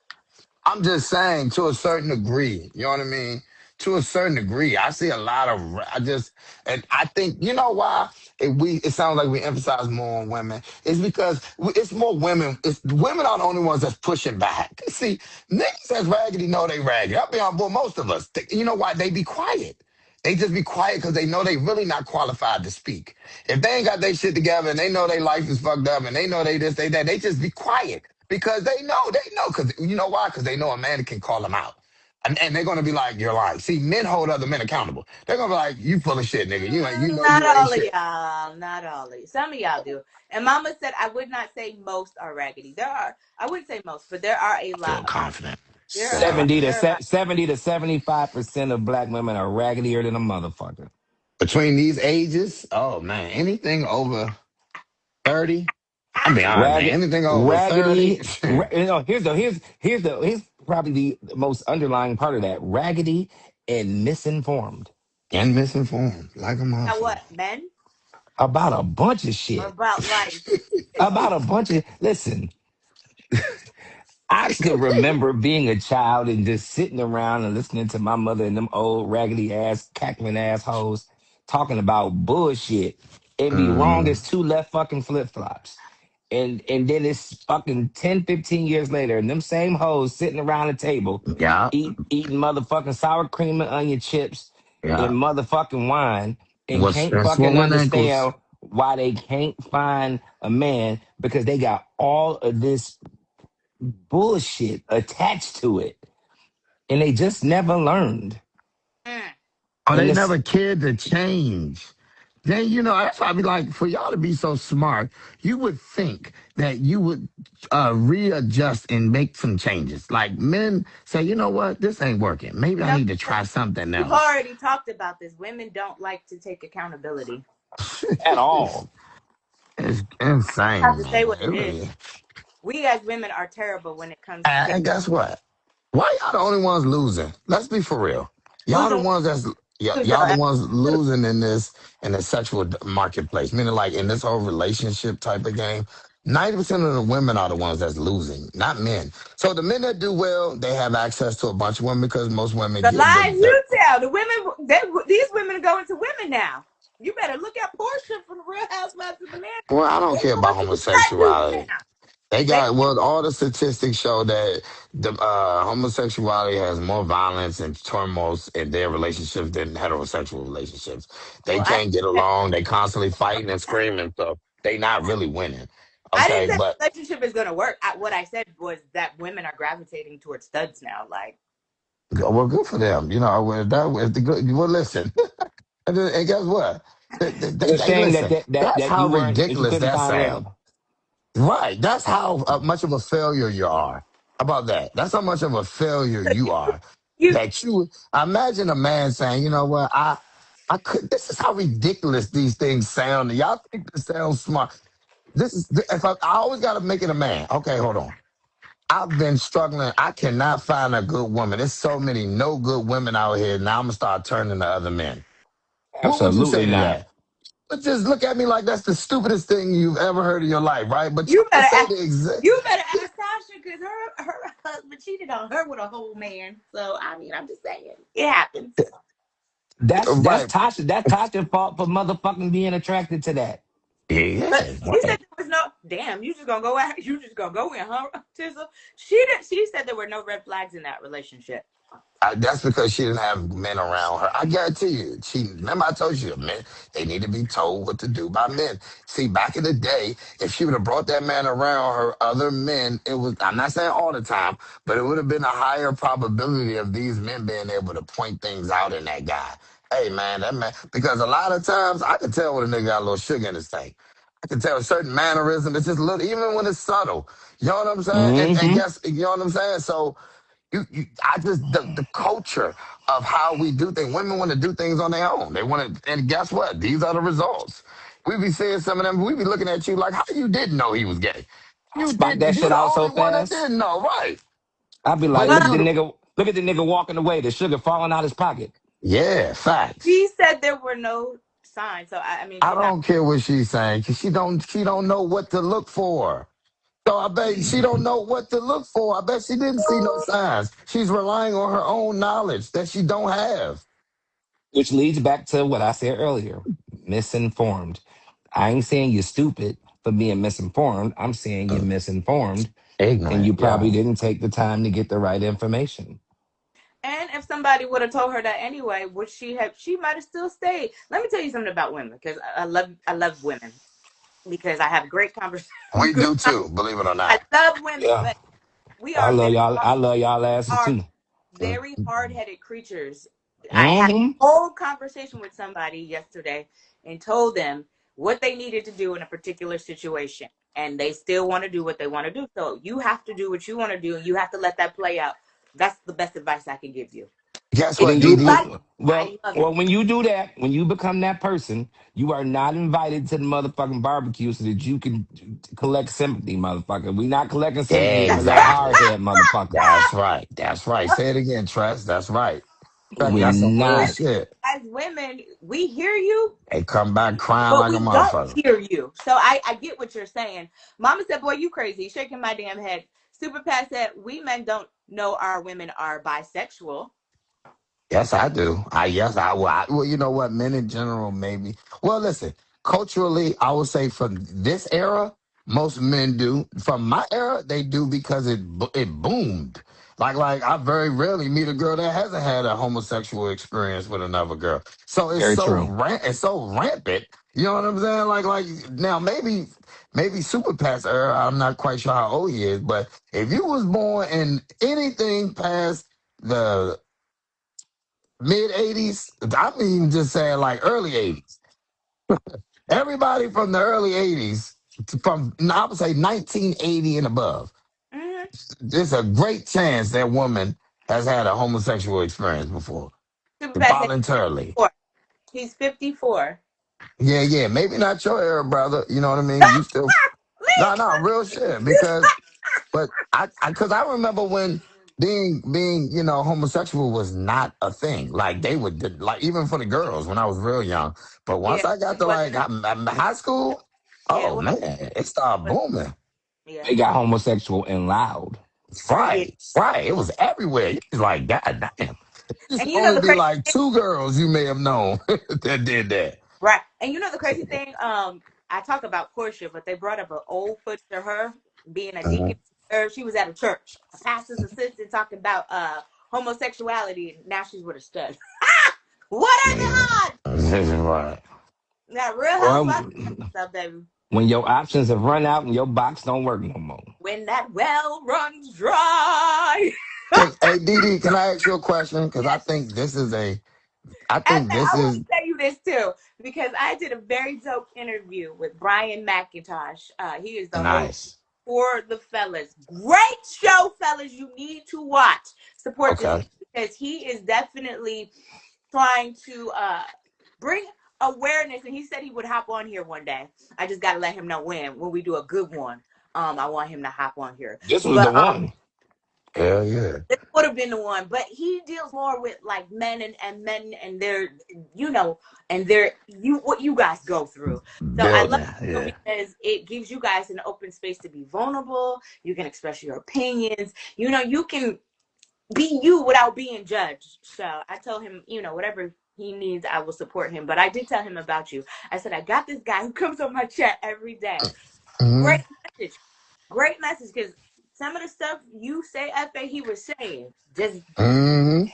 I'm just saying to a certain degree, you know what I mean? To a certain degree, I see a lot of, and I think, you know why it sounds like we emphasize more on women. It's because it's more women. Women are the only ones that's pushing back. See, niggas that's raggedy know they raggedy. I'll be on board, most of us. You know why? They be quiet. They just be quiet because they know they really not qualified to speak. If they ain't got their shit together and they know their life is fucked up and they know they this, they that, they just be quiet. because they know, because you know why? Because they know a man can call them out. And they're gonna be like, you're lying. See, men hold other men accountable. They're gonna be like, you full of shit, nigga. You know Not you ain't all of shit. y'all. Not all of you. Some of y'all do. And Mama said I would not say most are raggedy. There are. I wouldn't say most, but there are a I lot feel of them. confident. There are. Sarah. 70 to 75% of black women are raggedier than a motherfucker. Between these ages, oh man, anything over 30, I'm being honest, man. Ragged, Anything over 30 raggedy. Here's probably the most underlying part of that: raggedy and misinformed and misinformed, like a About motherfucker. what? Men about a bunch of or shit. about life? About a bunch of listen. I could remember being a child and just sitting around and listening to my mother and them old raggedy ass cackling assholes talking about bullshit and be wrong Mm, as two left fucking flip flops. And then it's fucking 10, 15 years later, and them same hoes sitting around the table yeah, eating motherfucking sour cream and onion chips and yeah. motherfucking wine and What's can't and fucking swollen ankles? understand why they can't find a man because they got all of this bullshit attached to it and they just never learned. Mm. Or And they this never cared to change. Then that's why I be like, for y'all to be so smart, you would think that you would readjust and make some changes. Like men say, you know what, this ain't working. Maybe I No, need to try something we've else. already talked about this. Women don't like to take accountability. at it's, all. it's I have insane, to say man. what It it is. really. We as women are terrible when it comes to And guess what? Why y'all the only ones losing? Let's be for real. Y'all the losing. ones y'all the ones losing in the sexual marketplace. Meaning, like in this whole relationship type of game, 90% of the women are the ones that's losing, not men. So the men that do well, they have access to a bunch of women because most women The give lies you tell. The women, these women are going to women now. You better look at Portia from the Real Housewives of Atlanta. well, I don't They care going about to the frat dudes homosexuality. now. They They got all the statistics show that the homosexuality has more violence and turmoil in their relationships than heterosexual relationships. They well, can't get along. They constantly fighting and screaming, so they not really winning. I didn't Okay, say but the relationship is going to work. What I said was that women are gravitating towards studs now. Like, well, good for them. If the good, well, listen, and guess what? It's a They shame listen. That's that how you ridiculous couldn't that find sounds. love. Right. That's how much of a failure you are. How about that? That's how much of a failure you are. you, That you imagine a man saying, you know what, I could this is how ridiculous these things sound. Y'all think this sounds smart. This is if I always gotta make it a man. Okay, hold on. I've been struggling. I cannot find a good woman. There's so many no good women out here. Now I'm gonna start turning to other men. What would you say Absolutely to not. that? But just look at me like that's the stupidest thing you've ever heard in your life, right? But you y'all can better say ask. the exact You better ask Tasha because her husband cheated on her with a whole man. So I mean, I'm just saying it happens. That's right. Tasha. That's Tasha's fault for motherfucking being attracted to that. But Yeah, she said right. there was no damn. You just gonna go out. You just gonna go in, huh, Tizzle? She did. She said there were no red flags in that relationship. That's because she didn't have men around her. I guarantee you. She remember I told you, men they need to be told what to do by men. See, back in the day, if she would have brought that man around her other men, it was. I'm not saying all the time, but it would have been a higher probability of these men being able to point things out in that guy. Hey, man, that man. Because a lot of times I can tell when a nigga got a little sugar in his tank. I can tell a certain mannerism. It's just little, even when it's subtle. You know what I'm saying? And Mm-hmm. guess, you know what I'm saying? So I just the culture of how we do things. Women want to do things on their own. They want to, and guess what? These are the results. We be seeing some of them. We be looking at you like, how you didn't know he was gay? I You spot didn't. that You shit the out so only one that fast. didn't know, right? I'd be like, But Well, you, look at the nigga walking away, the sugar falling out his pocket. yeah, facts. she said there were no signs. So I mean, I she's not. don't care what she's saying because she don't know what to look for. So I bet she don't know what to look for. I bet she didn't see no signs. She's relying on her own knowledge that she don't have. Which leads back to what I said earlier, misinformed. I ain't saying you're stupid for being misinformed. I'm saying you're Mm, misinformed and ignorant, you probably yeah. didn't take the time to get the right information. And if somebody would have told her that anyway, would she have? She might have still stayed. Let me tell you something about women because I love women. because I have great conversation. We do too, believe it or I not. love women, Yeah. but we are very I love y'all asses hard, too. very hard-headed creatures. I had Mm-hmm. a whole conversation with somebody yesterday and told them what they needed to do in a particular situation, and they still want to do what they want to do. So you have to do what you want to do, and you have to let that play out. That's the best advice I can give you. Guess If what, And you Didi? like you it, well, I love it. well, when you do that, when you become that person, you are not invited to the motherfucking barbecue so that you can collect sympathy, motherfucker. We not collecting sympathy for that hard Exactly. head, motherfucker. That's right. That's right. Say it again, Tress. That's right. We're That's some real not. shit. As women, we hear you, They come back crying but like a we don't motherfucker. hear you. So I get what you're saying. Mama said, "Boy, you crazy." Shaking my damn head. Super Pat said, "We men don't know our women are bisexual." Yes, I do. Well, you know what? Men in general, maybe. Well, listen, culturally, I would say from this era, most men do. From my era, they do because it boomed. Like I very rarely meet a girl that hasn't had a homosexual experience with another girl. So Very true. it's so rampant. You know what I'm saying? Like now maybe Super Pat's era. I'm not quite sure how old he is, but if you was born in anything past the mid 80s, I mean just saying like early 80s. Everybody from the early 80s, from I would say 1980 and above, Mm-hmm. there's a great chance that woman has had a homosexual experience before, Super Pat said, voluntarily. 54. He's 54. Yeah. Maybe not your era, brother. You know what I mean? You still, no, real shit. Because But because I remember when being homosexual was not a thing. Like they would like even for the girls when I was real young. But Yeah, once I got it to wasn't. high school, Yeah, oh man, it started booming. yeah, They got homosexual and loud. yeah. Right. It was everywhere. You was like, God damn. It used And to you know only the be crazy like thing, two girls you may have known that did that. right? And you know the crazy thing. I talk about Portia, but they brought up an old footage of her being a deacon. Mhm. Or she was at a church, a pastor's assistant, talking about homosexuality. Now she's with a stud. What Yeah. a god! Right. That Real Housewives Well, stuff, baby. when your options have run out and your box don't work no more. When that well runs dry. Hey, Didi, can I ask you a question? Because Yes. I And think this I want is to tell you this too, because I did a very dope interview with Brian McIntosh. He is the host nice. for the fellas. Great show, fellas. You need to watch. Support this Okay. because he is definitely trying to bring awareness. And he said he would hop on here one day. I just got to let him know when we do a good one. I want him to hop on here. This was the But one. Hell yeah. this would have been the one, but he deals more with like men and men and their, and their what you guys go through. So I love Building. it Yeah. because it gives you guys an open space to be vulnerable. You can express your opinions. You can be you without being judged. So I told him, whatever he needs, I will support him. But I did tell him about you. I said I got this guy who comes on my chat every day. Hmm. Great message. Great message because some of the stuff you say, FA, he was saying, just Hmm.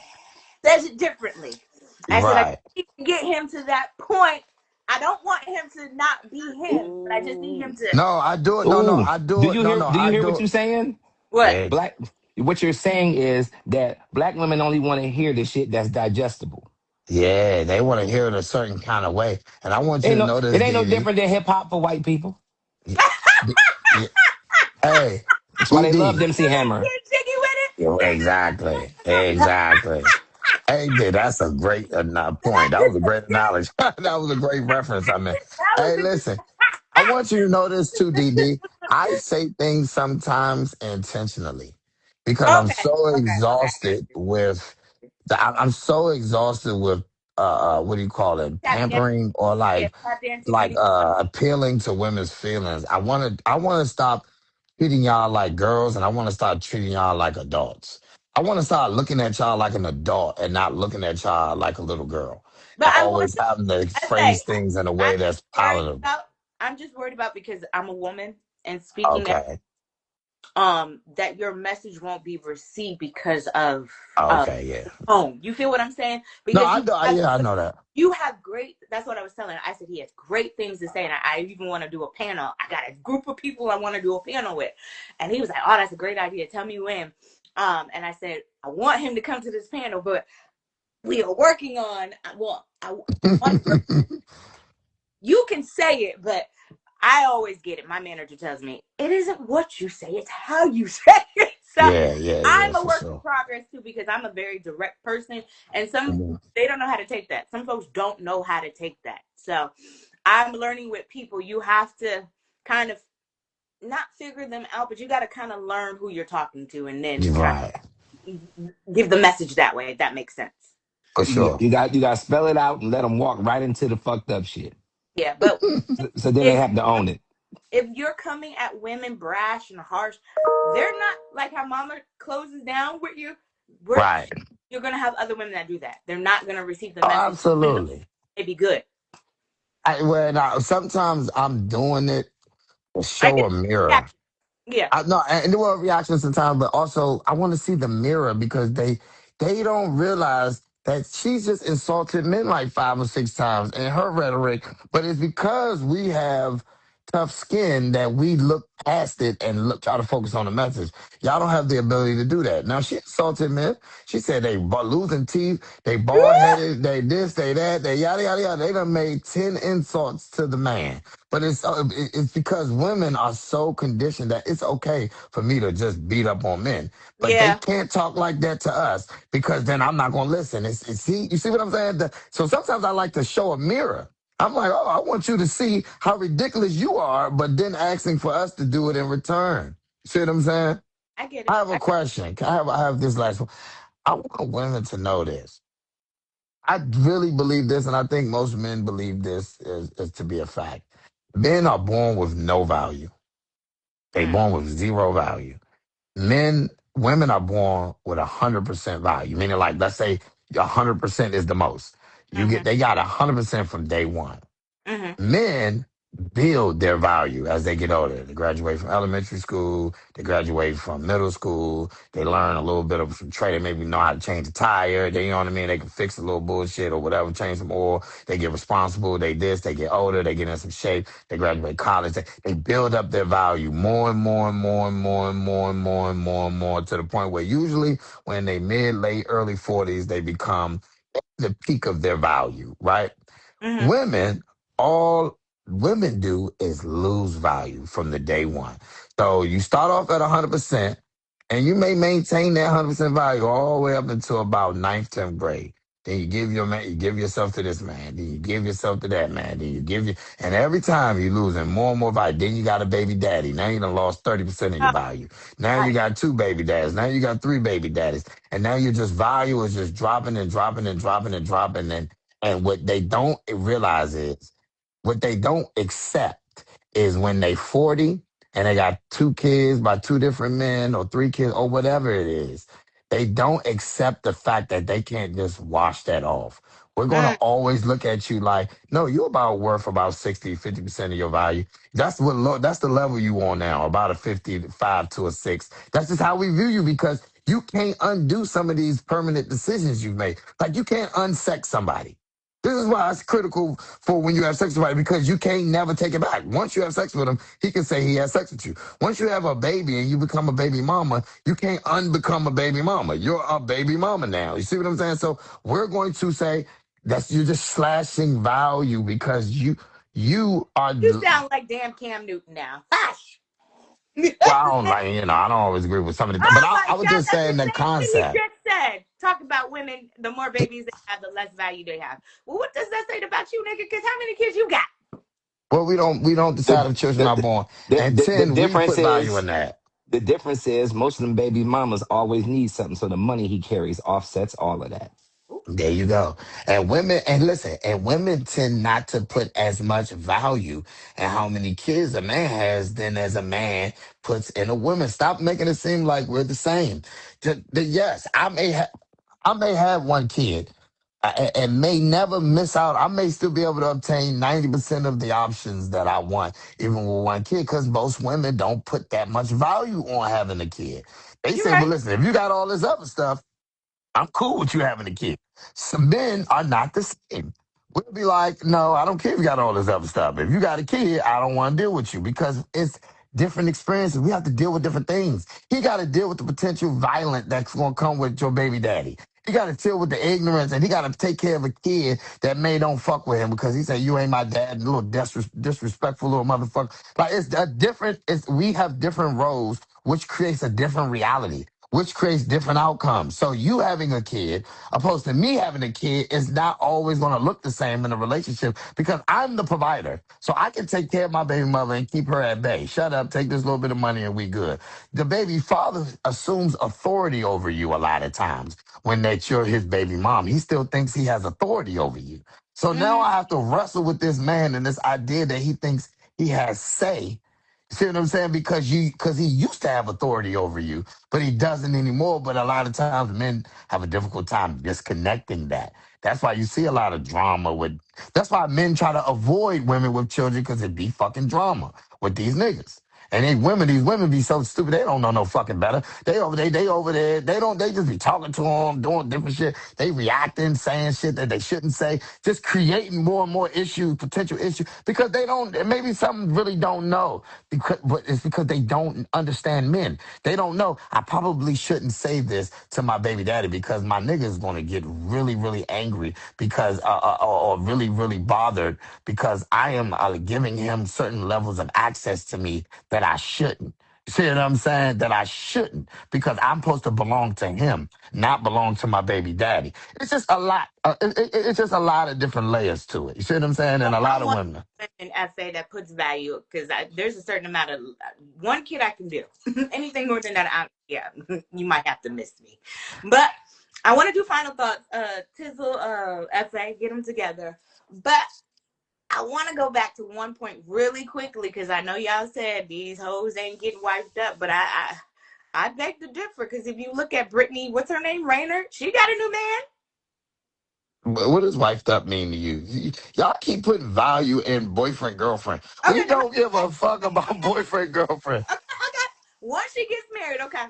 says it differently. I said, I Right. need to get him to that point. I don't want him to not be him, but I just need Ooh. him to. No, I do it. No, Ooh. I do it. No, Do you I hear do what it. you're saying? What? Yeah. Black what you're saying is that black women only want to hear the shit that's digestible. Yeah. They want to hear it a certain kind of way. And I want you to know It this, ain't no DD. different than hip hop for white people. Yeah. Yeah. Hey, That's why they love DD. MC Hammer. Get jiggy with Yeah, exactly. Exactly. Hey, dude, that's a great point. That was a great knowledge. That was a great reference. I mean, it. That was hey, the. listen, I want you to know this too, DD. I say things sometimes intentionally because I'm Okay. so Okay. Okay. exhausted with I'm so exhausted with what do you call it? Tap dance. Pampering or Yeah. Tap dancing to like these. appealing to women's feelings. I want to stop treating y'all like girls and I want to start treating y'all like adults. I want to start looking at y'all like an adult and not looking at y'all like a little girl. But And I want always having to to say, phrase things in a I'm way that's worried palatable. about. I'm just worried about because I'm a woman and speaking that Okay. that your message won't be received because of Okay, yeah. tone. You feel what I'm saying? No, Because yeah, I know that. you have great. That's what I was telling her. I said he has great things to say, and I even want to do a panel. I got a group of people I want to do a panel with, and he was like, "Oh, that's a great idea. Tell me when." And I said I want him to come to this panel, but we are working on. Well, I want you can say it, but I always get it. My manager tells me it isn't what you say; it's how you say it. So Yeah, yeah, yeah, I'm a for work in sure. progress too because I'm a very direct person, and some Mhm. they don't know how to take that. Some folks don't know how to take that. So I'm learning with people. You have to kind of not figure them out, but you got to kind of learn who you're talking to, and then You're kind right, of give the message that way. If that makes sense. for You, sure. you got you got to spell it out and let them walk right into the fucked up shit. Yeah, but So then they if have to own it. if you're coming at women brash and harsh, they're not like how mama closes down with you. We're, Right. you're gonna have other women that do that. They're not gonna receive the Oh, message. Even though absolutely. it may be good. Sometimes I'm doing it to I show get a that. mirror. Yeah. I no, and there were reactions sometimes, but also I want to see the mirror because they don't realize that she's just insulted men like 5 or 6 times in her rhetoric. But it's because we have tough skin that we look past it and try to focus on the message. Y'all don't have the ability to do that. Now she insulted men. She said they losing teeth, they bald headed, they this, they that, they yada yada yada. They done made 10 insults to the man. But it's because women are so conditioned that it's okay for me to just beat up on men, but they Yeah. can't talk like that to us because then I'm not gonna listen. See, you see what I'm saying? So sometimes I like to show a mirror. I'm like, oh, I want you to see how ridiculous you are, but then asking for us to do it in return. See what I'm saying? I get I it. have a question. I have this last one. I want women to know this. I really believe this, and I think most men believe this is to be a fact. Men are born with no value. They Mm, born with zero value. Women are born with 100% value. Meaning, like, let's say 100% is the most. mm-hmm, They got 100% from day one. mm-hmm, Men build their value as they get older. They graduate from elementary school, they graduate from middle school, they learn a little bit of some trade, they maybe know how to change a tire, they, you know what I mean, they can fix a little bullshit or whatever, change some oil, they get responsible, they get older, they get in some shape, they graduate college, they build up their value more and more and more and more and more and more and more and more to the point where usually when they mid, late, early 40s, they become the peak of their value, right? mm-hmm. Women, all women do is lose value from the day one. So you start off at 100%, and you may maintain that 100% value all the way up until about ninth, 10th grade. Then you give yourself to this man. Then you give yourself to that man. Then and every time you're losing more and more value. Then you got a baby daddy. Now you done lost 30% of your Oh, value. Now you right. got 2 baby daddies. Now you got 3 baby daddies. And now your just value is just dropping and dropping and dropping and dropping. And what they don't realize is, what they don't accept is when they 40 and they got 2 kids by 2 different men or 3 kids or whatever it is, they don't accept the fact that they can't just wash that off. We're going to Mm, always look at you like, no, you're about worth about 60, 50% of your value. That's the level you on now, about a 55 to a 6. That's just how we view you because you can't undo some of these permanent decisions you've made. Like you can't unsex somebody. This is why it's critical for when you have sex with somebody because you can't never take it back. Once you have sex with him, he can say he has sex with you. Once you have a baby and you become a baby mama, you can't unbecome a baby mama. You're a baby mama now. You see what I'm saying? So we're going to say that's you're just slashing value because you are. you sound like damn Cam Newton now. Hush. Well, I don't like I don't always agree with some of the, but Oh my I was God, just that's the saying the same thing he concept. just said. Talk about women, the more babies they have, the less value they have. Well, what does that say about you, nigga? Because how many kids you got? Well, we don't The, decide if children are the, born, and the 10 we difference put value is in that. the difference is most of them baby mamas always need something, so the money he carries offsets all of that. Ooh, There you go. And women tend not to put as much value in how many kids a man has than as a man puts in a woman. Stop making it seem like we're the same. Yes, I may have 1 kid. and may never miss out. I may still be able to obtain 90% of the options that I want, even with one kid, because most women don't put that much value on having a kid. They You're say, well, right. listen, if you got all this other stuff, I'm cool with you having a kid. Some men are not the same. We'll be like, no, I don't care if you got all this other stuff. If you got a kid, I don't want to deal with you because it's different experiences. We have to deal with different things. He got to deal with the potential violence that's going to come with your baby daddy. He got to deal with the ignorance, and he got to take care of a kid that may don't fuck with him because he said you ain't my dad, little disrespectful little motherfucker. Like it's a different. It's we have different roles, which creates a different reality, which creates different outcomes. So you having a kid, opposed to me having a kid, is not always going to look the same in a relationship because I'm the provider. So I can take care of my baby mother and keep her at bay. Shut up, take this little bit of money and we good. The baby father assumes authority over you a lot of times when that you're his baby mom. He still thinks he has authority over you. So now Mm-hmm. I have to wrestle with this man and this idea that he thinks he has say. See what I'm saying? Because he used to have authority over you, but he doesn't anymore. But a lot of times men have a difficult time disconnecting that. That's why you see a lot of drama with. That's why men try to avoid women with children because it be fucking drama with these niggas. And these women be so stupid. They don't know no fucking better. They over there. They don't. They just be talking to them, doing different shit. They reacting, saying shit that they shouldn't say, just creating more and more issues, potential issues, because they don't. Maybe some really don't know, but it's because they don't understand men. They don't know. I probably shouldn't say this to my baby daddy because my nigga is going to get really, really angry because, or really, really bothered because I am giving him certain levels of access to me that I shouldn't. See what I'm saying? That I shouldn't because I'm supposed to belong to him, not belong to my baby daddy. It's just a lot. It's just a lot of different layers to it. You see what I'm saying? Well, And a lot I'm of one women. woman, FA, that puts value because there's a certain amount of one kid I can do. Anything more than that, yeah, you might have to miss me. But I want to do final thoughts. Tizzle, FA, get them together. But I want to go back to one point really quickly because I know y'all said these hoes ain't getting wiped up, but I beg to differ because if you look at Brittany, what's her name, Rayner, she got a new man. What does wifed up mean to you? Y'all keep putting value in boyfriend, girlfriend. Okay, We never don't give a fuck about boyfriend, girlfriend. Okay, okay. Once she gets married, okay.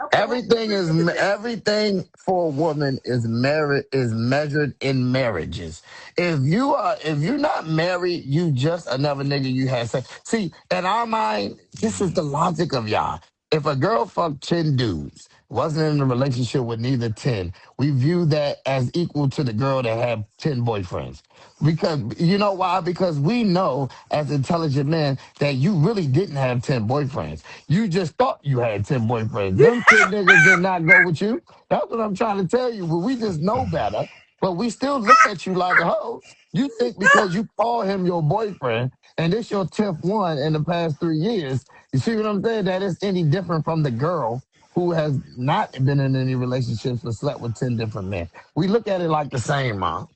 Okay, well, Everything is revisit. everything for a woman is measured in marriages. If you're not married, you just another nigga you had sex. See, in our mind, this is the logic of y'all. If a girl fucked 10 dudes, wasn't in a relationship with neither 10, we view that as equal to the girl that had 10 boyfriends. Because you know why? Because we know as intelligent men that you really didn't have 10 boyfriends. You just thought you had 10 boyfriends. Them 10 niggas did not go with you. That's what I'm trying to tell you. But we just know better. But we still look at you like a hoe. You think because you call him your boyfriend and this your 10th one in the past 3 years, you see what I'm saying? That it's any different from the girl who has not been in any relationships but slept with 10 different men. We look at it like the same, Mom.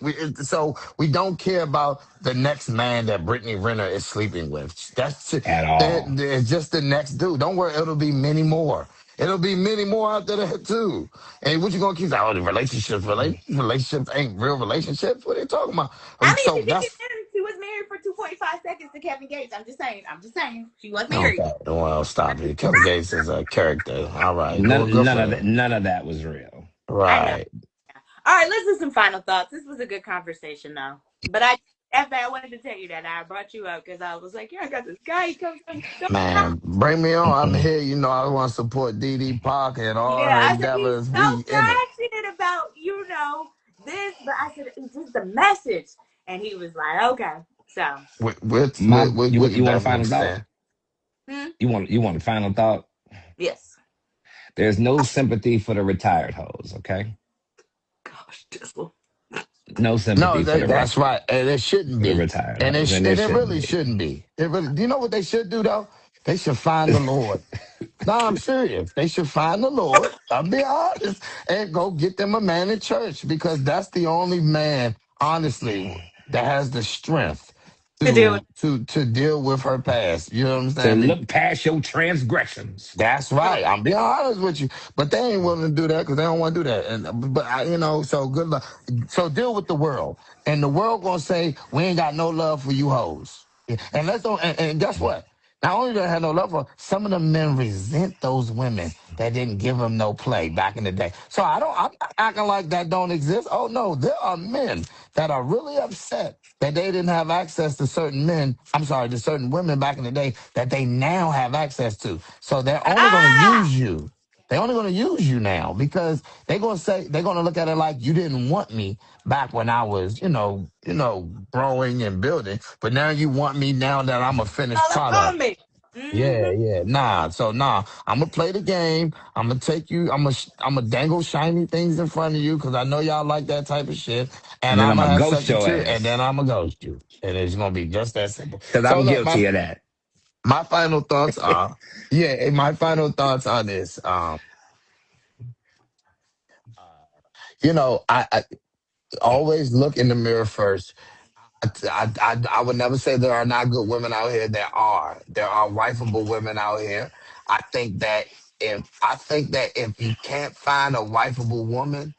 So we don't care about the next man that Brittany Renner is sleeping with. at all. It's just the next dude. Don't worry, it'll be many more. It'll be many more after that too. And what you gonna keep saying? Oh, the relationships ain't real relationships. What are you talking about? I mean, So she did get that's married. She was married for 2.5 seconds to Kevin Gates. I'm just saying. I'm just saying. She was married. okay. Well, stop it. Kevin Gates is a character. All right, good for him. None of that was real. I know. Right. All right, let's do some final thoughts. This was a good conversation, though. But FA, I wanted to tell you that I brought you up because I was like, yeah, I got this guy. He comes from. Man, bring me on. I'm here. You know, I want to support Dee Dee Park and all Yeah, her I said he's endeavors. so We in it. passionate about this, but I said it's just the message, and he was like, okay, so Mom, We can you want a definitely final thought? stand. hmm? You want a final thought? Yes. There's no sympathy for the retired hoes, okay? Gosh, Jizzle. No No, sympathy that's right, and it shouldn't for the be, retired hoes, and there and it shouldn't really be. shouldn't be. It really. Do you know what they should do though? They should find the Lord. No, I'm serious. They should find the Lord. I'll be honest, and go get them a man in church because that's the only man, honestly, that has the strength To do it. to deal with her past. You know what I'm To saying? look past your transgressions. That's right. I'm being honest with you, but they ain't willing to do that because they don't want to do that. And but I, so good luck. So deal with the world, and the world gonna say we ain't got no love for you hoes. And let's don't. And guess what? Not only do they have no love for, some of the men resent those women that didn't give them no play back in the day. So I'm not acting like that don't exist. Oh no, there are men that are really upset that they didn't have access to certain men. I'm sorry, to certain women back in the day that they now have access to. So they're only going to Ah! use you. They're only going to use you now because they're going to look at it like you didn't want me back when I was, growing and building. But now you want me now that I'm a finished All up on product. me. Yeah, Mm-hmm. yeah. Nah. I'm gonna play the game. I'm gonna take you. I'm gonna dangle shiny things in front of you because I know y'all like that type of shit. And And then I'm I'm gonna going to have ghost sex with your you, and ass. then I'm gonna ghost you. And it's gonna be just that simple. Because So I'm look, guilty of that. my final thoughts are, yeah. And my final thoughts on this. I always look in the mirror first. I would never say there are not good women out here. There are wifeable women out here. I think that if you can't find a wifeable woman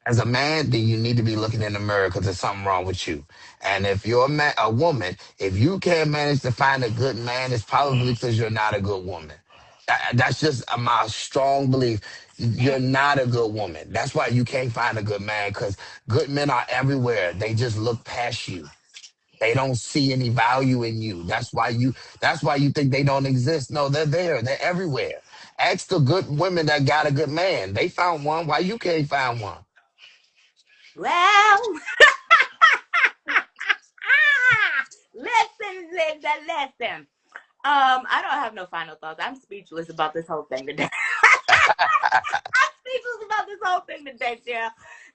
as a man, then you need to be looking in the mirror because there's something wrong with you. And if you're a woman, if you can't manage to find a good man, it's probably because you're not a good woman. That's just my strong belief. You're not a good woman. That's why you can't find a good man because good men are everywhere. They just look past you. They don't see any value in you. That's why you think they don't exist. No, they're there. They're everywhere. Ask the good women that got a good man. They found one. Why you can't find one? Well, listen, listen. I don't have no final thoughts. I'm speechless about this whole thing today. I'm speechless about this whole thing today, Jill.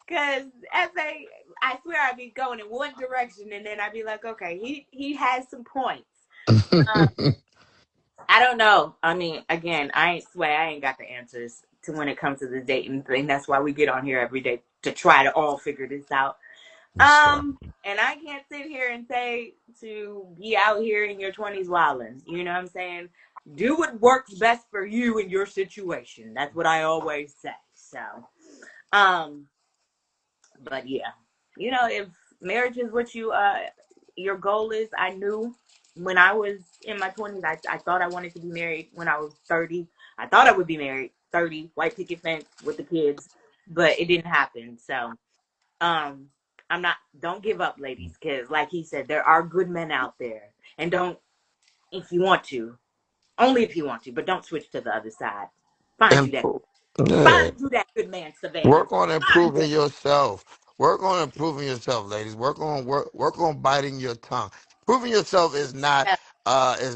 Because I swear I'd be going in one direction and then I'd be like, okay, he has some points. Uh, I don't know. I mean, again, I ain't got the answers to when it comes to the dating thing. That's why we get on here every day to try to all figure this out. That's right. And I can't sit here and say to be out here in your 20s wilding. You know what I'm saying? Do what works best for you in your situation. That's what I always say. So, um, but yeah, if marriage is what your goal is, I knew when I was in my 20s, I thought I wanted to be married when I was 30. I thought I would be married 30, white picket fence with the kids, but it didn't happen. So, um, don't give up, ladies, because like he said, there are good men out there. And don't, if you want to, only if you want to, but don't switch to the other side. Find you that, Improve. Yeah. find you that good man, Savannah. Work on Find him. improving yourself. Work on improving yourself, ladies. Work on biting your tongue. Improving yourself is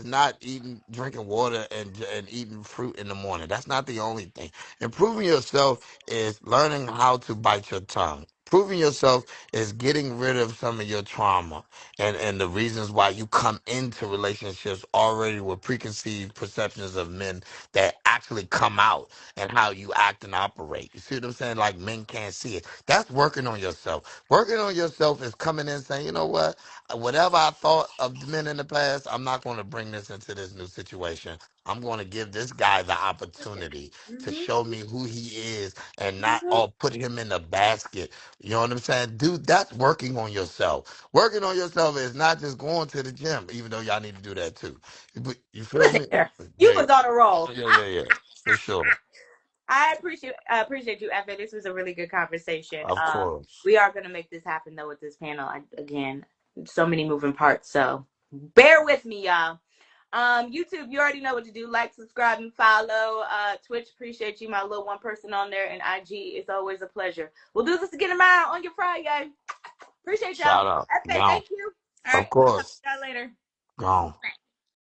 not eating drinking water and eating fruit in the morning. That's not the only thing. Improving yourself is learning how to bite your tongue. Improving yourself is getting rid of some of your trauma and the reasons why you come into relationships already with preconceived perceptions of men that actually come out and how you act and operate. You see what I'm saying? Like men can't see it. That's working on yourself. Working on yourself is coming in saying, you know what? Whatever I thought of the men in the past, I'm not going to bring this into this new situation. I'm going to give this guy the opportunity to Mm-hmm. show me who he is and not Mm-hmm. all put him in the basket. You know what I'm saying? Dude, that's working on yourself. Working on yourself is not just going to the gym, even though y'all need to do that too. But you feel Look me? at there. You Yeah, was on a roll. yeah, yeah, yeah. For sure. I appreciate you, Evan. This was a really good conversation. Of course. We are gonna make this happen though with this panel. Again, so many moving parts. So bear with me, y'all. YouTube, you already know what to do. Like, subscribe, and follow. Twitch, appreciate you, my little one person on there, and IG, it's always a pleasure. We'll do this again tomorrow on your Friday. Appreciate y'all. Shout out. Evan, Gone. thank you. All Of right, we'll talk course. to y'all later. Gone.